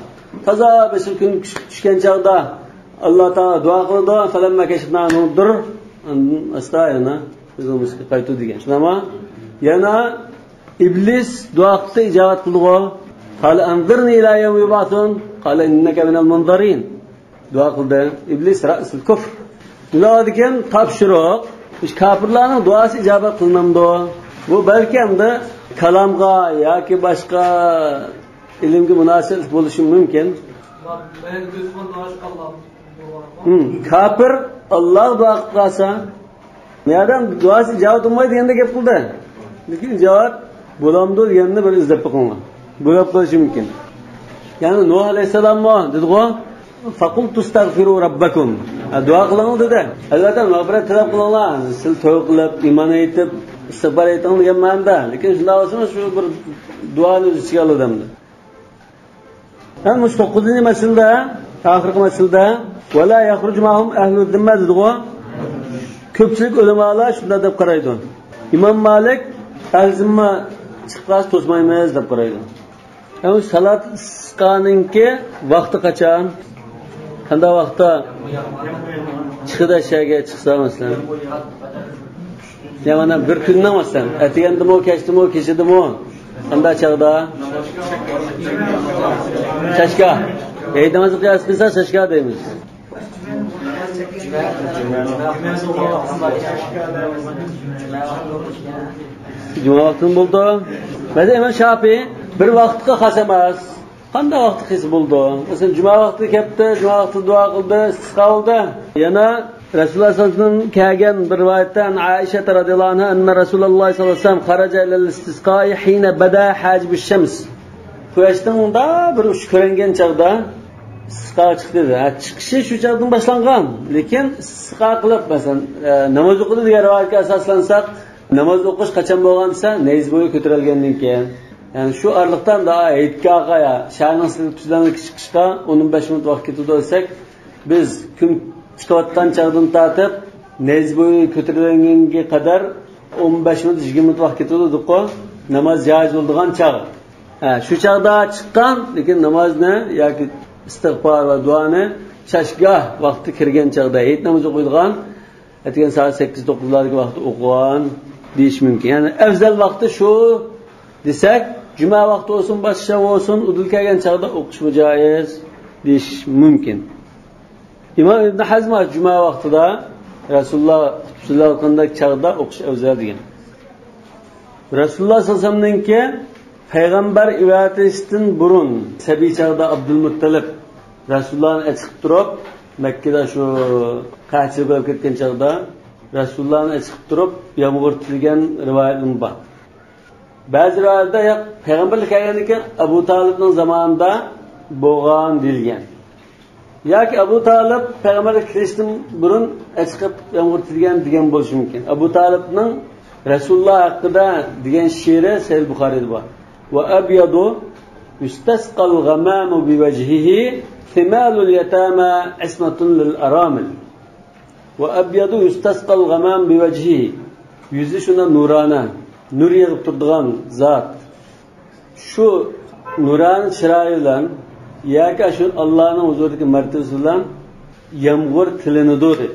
Taza beşir gün düşken çağda Allah Teala dua kıldı. Felemma keşfna nudur. Astayana biz onu kayıtlı diyen. Ama yana İblis dua kıldı, icabet kıldı o. Kale anzirni ila yevmi yub'atun. Kale inneke minel munzarin. Dua kıldı. İblis ra'sul kufr. Dua diken tapşırık. Biz kafirlerin duası icabet kılınamdı. Bu belki hem de kalamga ya ki başka ilimge münasebet buluşum mümkün. Kafir Allah dua kılsa nereden duası icabet olmayı diyende gep kıldı. Lekin cevap bulamdı diyende bir izlep bakılma. Bu yapılışı mümkün. Yani Nuh Aleyhisselam mı dedi o? فَقُلْتُ اسْتَغْفِرُوا رَبَّكُمْ Dua kılın dedi. Elbette mağfiret talep kılınlar. Sil tövbe kılıp, iman etip, istiğfar ettiğin diyen manda. Lekin şunda olsun şu bir duanın içine alırdımdı. Hem 9. meselede, ahirki meselede وَلَا يَخْرُجْ مَعْهُمْ اَهْلُ الذِّمَّةِ dedi o. Köpçülük ulemalar şunda dep qaraydı. İmam Malik ehl-zimma chiqqas to'smaymiz deb qaraydi. Yani salat istisqoninki vaqti qachon? Qanday vaqtda chiqida shaga chiqsa masalan. Yana bir kundan masalan, atgandimi, kechdimi, kechidimi? Qanday chaqda? Shashka. Eydimiz qiyos qilsa shashka deymiz. Cuma vaqtin bo'ldi. Mana Imom Shafiy bir vaqtga qasamas. Qanday vaqt qis bo'ldi? Masalan, juma vaqti kelibdi, juma vaqti duo qildi, istisqo qildi. Yana Rasululloh sallallohu alayhi vasallam kelgan bir rivoyatdan Aisha radhiyallohu anha anna Rasululloh sallallohu alayhi vasallam xaraja ilal istisqo'i hina bada hajbus shams. Quyoshning da bir uch ko'ringan chaqda istisqo chiqdi. Chiqishi shu chaqdan boshlangan, lekin istisqo qilib masalan namoz o'qidi degan rivoyatga asoslansak, namoz o'qish qachon bo'lgan desa, nayz bo'yi ko'tarilgandan keyin. Yani shu arliqdan da aytgaga ya sha'ning tuzlarni chiqishga 15 minut vaqt ketdi desak, biz kun chiqayotgan chaqdan tortib nayz bo'yi ko'tarilganga qadar 15 minut 20 minut vaqt ketdi dedik-ku, namoz joiz bo'lgan chaq. Shu chaqda chiqqan, lekin namozni yoki istig'for va duoni shashgoh vaqti kirgan chaqda ayt namoz o'qiydigan, aytgan soat 8-9lardagi vaqtda o'qigan deyish mumkin. Ya'ni afzal vaqti shu desak, juma vaqti olsun, boshqa olsun, udul kelgan chaqda o'qish joiz deyish mumkin. İmam İbn Hazm juma vaqtida Rasululloh xutbalar qanday chaqda o'qish afzal degan. Rasululloh sallallohu alayhi vasallamningki payg'ambar ivatishdan burun sabiy chaqda Abdul Muttalib Rasulullohni chiqib turib, Makkada shu qachib bo'lib ketgan chaqda Rasulullohni chiqib turib yomg'ir tilgan rivoyatlar bor. Ba'zi rivoyatlarda payg'ambarlik kelgandan keyin Abu Talibning zamonida bo'lgan deyilgan. Yoki Abu Talib payg'ambarlik kelishdan burun chiqib yomg'ir tilgan degan bo'lishi mumkin. Abu Talibning Rasululloh haqida degan she'ri Sahih Buxoriyda bor. Va abyadu yustasqal ghamamu biwajhihi thimalul yatama ismatun lil aramil. Va abyadu yustasqal ghamam biwajhihi. Yuzi shuna nurona, nur yig'ib turadigan zot. Shu nurani chiroyi bilan yoki shu Allohning huzuridagi martabasi bilan yomg'ir tilinidir dedi.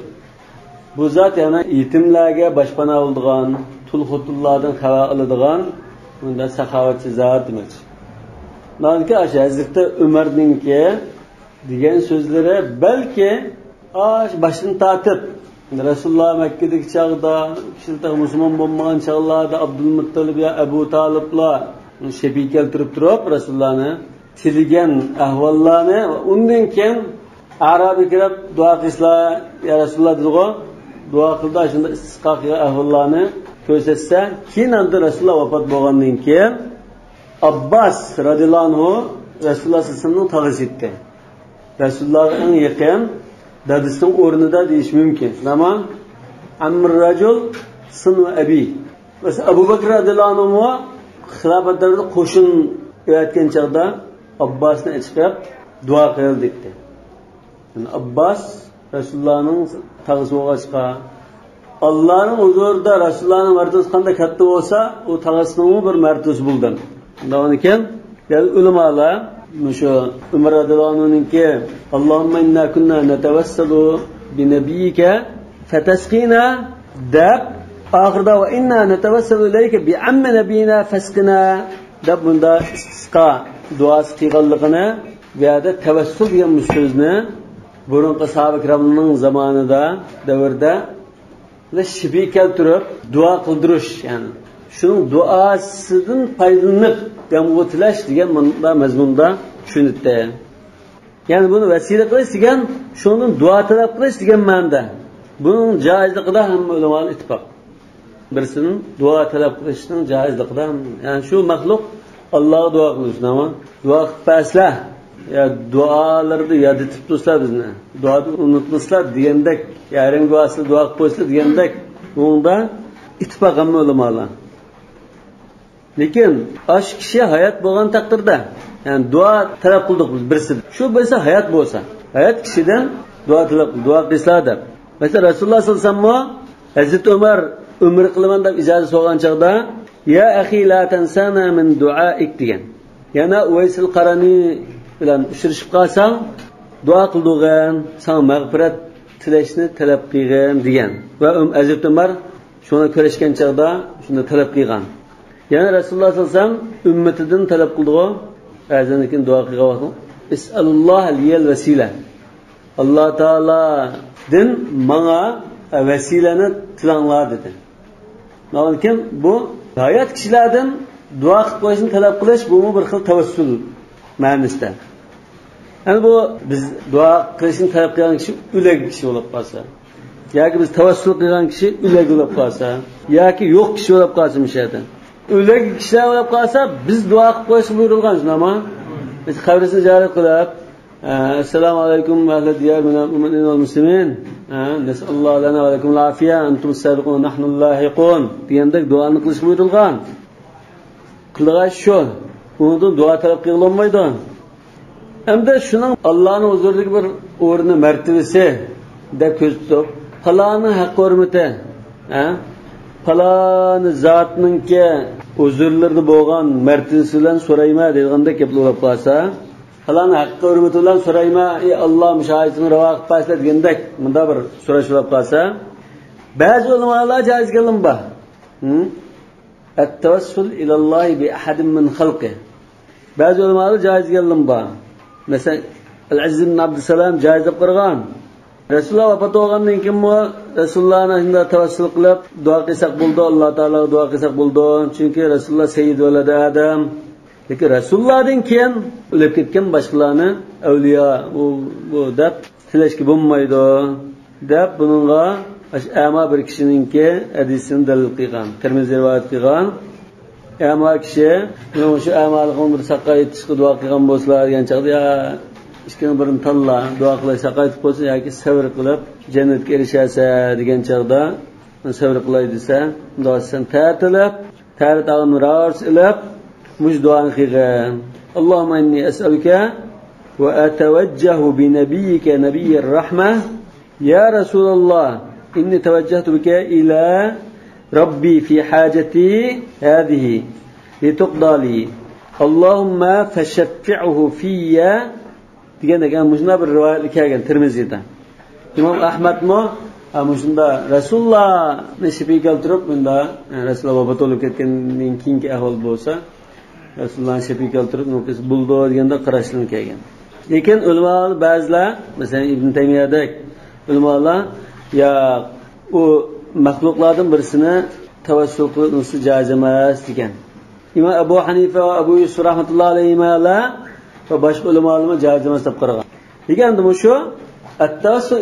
Bu zot yana yetimlarga boshpana bo'ladigan, tulxutullardan xabar oladigan unda saxovatchi zot demoqchi. Malika Hazrat Umarningki degan so'zlari balki boshini tortib Rasululloh Makkadagi chaqda, kishilta musulmon bo'lmagan chaqlarda Abdul Muttalib va Abu Taliblar shebi keltirib turib Rasulullohni tilgan ahvollarni undan keyin Arabiy kirib duo qilsa, ya Rasululloh dedi-ku, duo qildi, shunda istisqo qilgan ahvollarni ko'rsatsa, keyin anda Rasululloh vafot bo'lgandan keyin Abbas radhiyallohu anhu Rasululloh sallallohu alayhi vasallamning tog'asi etdi. Rasulullohning yaqin dadisining o'rnida deyish mumkin. Zaman Amr rajul sunu abi. Mesela Abu Bakr radhiyallohu anhu xilofat davrida qo'shin o'tgan chaqda Abbasni chiqib duo qildi dedi. Yani Abbas Rasulullohning tog'asi bo'lg'achqa Allohning huzurida Rasulullohning martabasi qanday katta bo'lsa, u tog'asining bir martabasi bo'ldi. Undan keyin ulamolar shu Umar radhiyallohu anhuninki Allohumma inna kunna natawassalu bi nabiyyika fatasqina deb oxirida va inna natawassalu ilayka bi ammi nabiyina fasqina deb bunda istisqo duosi qilganligini bu yerda tavassul degan so'zni burunqi sahoba ikramning zamonida davrda shibi keltirib duo qildirish, ya'ni shuning duosidan foydalanib yomg'ir tilash degan mazmunda tushunildi. Ya'ni buni vasila qilish degan shundan duo talab qilish degan ma'noda. Buning joizligida hamma ulamolar ittifoq. Birisining duo talab qilishning joizligida, ya'ni shu maxluq Allohga duo qilish, nima? Duo qilsizlar, ya duolarni yoditib tursa bizni, duoni unutmaslar degandek, yarim duosini duo qilib qo'ysa degandek, bunda ittifoq hamma ulamolar. Lekin ash kishi hayot bo'lgan taqdirda, ya'ni duo talab qildik biz birisi. Shu bo'lsa hayot bo'lsa, hayot kishidan duo talab, duo qilsa deb. Masalan Rasululloh sallallohu alayhi vasallam Hazrat Umar umr qilaman deb ijozat so'ragan chaqda, ya akhi la tansana min du'aik degan. Yana Uwaysil Qarani bilan uchrashib qolsang, duo qildigan, sen mag'firat tilashni talab qilgan degan. Va Hazrat Umar shuni ko'rishgan chaqda shuni talab qilgan. Yani Rasululloh sallallohu alayhi vasallam ummatidan talab qildi-ku, azandan keyin duo qilgan vaqt, "Is'alulloh liyal vasila." Alloh taoladan menga vasilani tilanglar dedi. Lekin bu hayot kishilardan duo qilib qo'yishni talab qilish bu bir xil tavassul ma'nosida. Yani bu biz duo qilishni talab qilgan kishi o'lik kishi bo'lib qolsa, yoki biz tavassul qilgan kishi o'lik bo'lib qolsa yoki yo'q kishi bo'lib qolsa mishadi. O'lik kishilar bo'lib qolsa biz duo qilib qo'yish buyurilgan, shunami? Biz qabrisini ziyorat qilib, assalomu alaykum ahli diyar minal mu'minin wal muslimin. Nasallohu lana va lakum al-afiya antum as-sabiqun nahnu al-lahiqun degandek duoni qilish buyurilgan. Qilgan shu. Undan duo talab qilinmaydi. Hamda shuning Allohning huzurida bir o'rni martabasi deb ko'z tutib, faloni haq hurmati, faloni zotningki huzurlarida bo'lgan martabasi bilan so'rayma deganda gaplar bo'lib qolsa, faloni haq hurmati bilan so'rayma, ey Alloh mushohidini ravo qilib pasla degandek bunda bir so'rash bo'lib qolsa, ba'zi ulamolar joiz qilinba. At-tawassul ila Alloh bi ahadin min xalqi. Ba'zi ulamolar joiz qilinba. Mesela Al-Aziz ibn Abdussalam joiz deb qirgan. Rasululloh vafot bo'lgandan keyin Rasulullohni shunda tavassul qilib duo qilsak bo'ldi, Alloh taologa duo qilsak bo'ldi. Chunki Rasululloh sayyid valadi Adam. Lekin Rasulullohdan keyin o'lib ketgan boshqalarni avliyo bu deb tilashga bo'lmaydi deb buningga ama bir kishininki hadisini dalil qilgan. Termiziy rivoyat qilgan. Ama kishi shu amalig'ini bir saqaytishga duo qilgan bo'lsalar degan chaqda ya ishkini birini tanla duo qilib saqaytib qo'ysa yoki sabr qilib jannatga erishasa degan chaqda sabr qilay desa, duosan ta'tilib, ta'tilni ra'os ilib mush duoni qilgan. Allohumma inni as'aluka va atawajjahu bi nabiyyika nabiyyir rahmah ya Rasululloh inni tawajjahtu bika ila ربي في حاجتي هذه لتقضى لي اللهم فشفعه فيا degan ekan mushunda bir rivoyat kelgan Tirmiziyda. Imom Ahmad mo mushunda Rasulullohni shifi keltirib bunda Rasululloh vafot bo'lib ketgandan keyingi ahvol bo'lsa Rasulullohni shifi keltirib nuqis buldo deganda qarashlar kelgan. Lekin ulamolar ba'zilar masalan Ibn Taymiyadek ulamolar ya u maxluqlardan birisini tavassul qilishni joiz emas degan. Imom Abu Hanifa va Abu Yusuf rahmatullohi alayhimalar va boshqa ulamolar joiz emas deb qaragan. Deganda bu shu at-tawassul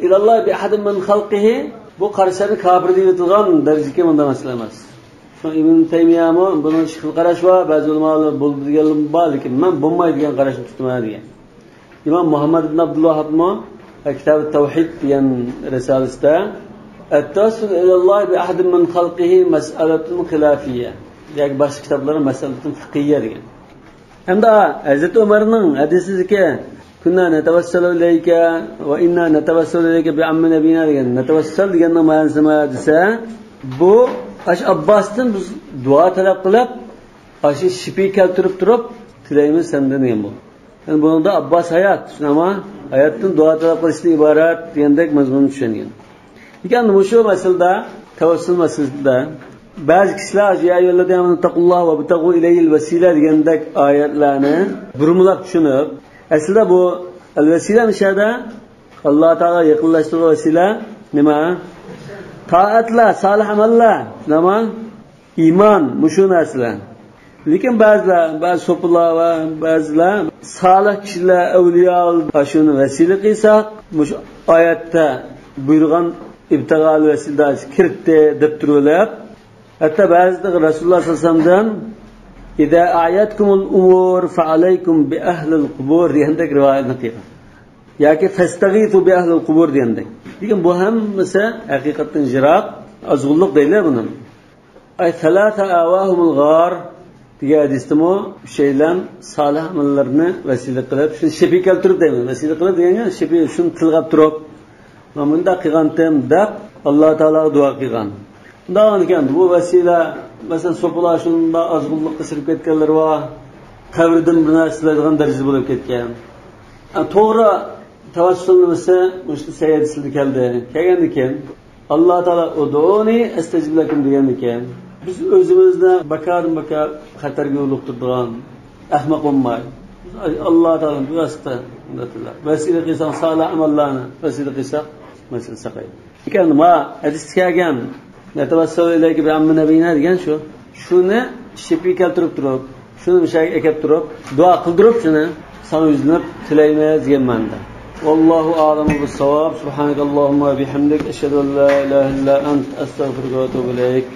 ilalloh bi ahadin min xalqihi bu qarashani kofir deb aytilgan darajaga bunda masala emas. Shu Ibn Taymiyah mo buni shikil qarash va ba'zi ulamolar bo'ldi degan bor, lekin men bo'lmaydi degan qarashni tutaman degan. Imom Muhammad ibn Abdulloh mo Kitab at-Tawhid degan risolasida التوسل إلى الله بأحد من خلقه مسألة خلافية. يعني باش كتابlar مسألة فقهية degan. Hamda Hazrat Umarning hadisida kunna natavassalu ilayka va inna natavassalu ilayka bi ammi nabiyina degan. Natawassal deganning ma'nosi nima desa, bu ash Abbosdan biz duo talab qilib, ash shifi keltirib turib tilaymiz sendan degan bu. Yani bunda Abbos hayot, ama hayotdan duo talab qilishdan iborat degandek mazmun tushungan. Ekan shu masalada tavassul masalasida ba'zi kishilar ya ayyuhallazina taqulloha va butaghu ilayhil vasila degandek oyatlarni burumlab tushunib, aslida bu al-vasila mishada Alloh taolo yaqinlashtirgan vasila nima? Toatlar, solih amallar, nima? Iymon, mushu narsalar. Lekin ba'zi so'pilar va ba'zilar solih kishilar, avliyo shuni vasila qilsa, mush oyatda buyurgan ibtigal vesilda kiritdi deb turib, hatta ba'zida Rasululloh sollallohu alayhi vasallamdan "Idza a'yatkumul umur fa alaykum bi ahlil qubur" degandek rivoyatni qilgan. Yoki "Fastaghitu bi ahlil qubur" degandek. Lekin bu hammasi haqiqatdan jiroq, azg'ulliq deylar buni. Ay salata awahumul ghar degan hadisdami shaylan solih amallarni vasila qilib, shuni shifi keltirib deymiz. Vasila qilib deganga shifi shuni tilg'ab turib bunda qilgandim deb Alloh taologa duo qilgan. Bundan ekan bu vasila masalan so'pilar shunda azg'ulliqqa sirib ketganlar va qabrdan bir narsalardan darajada bo'lib ketgan. To'g'ri tavassul nimasi o'sha sayyidisida keldi. Kelgan ekan Alloh taolo uduni astajib lakum degan ekan. Biz o'zimizni bakar xatarga yo'liqtirgan ahmoq bo'lmay. Alloh taolo bu vosita vasila qilsan solih amallarni vasila qilsak masala saqaydi. Ekan ma hadis kelgan natavassul ilayka bi ammi nabiyina degan shu. Shuni shifi keltirib turib, shuni mishaga ekib turib, duo qildirib shuni sana yuzlanib tilaymiz degan ma'noda. Vallahu a'lamu bis-savab. Subhanakallahumma wa bihamdik, ashhadu an la ilaha illa ant, astaghfiruka wa atubu ilaik.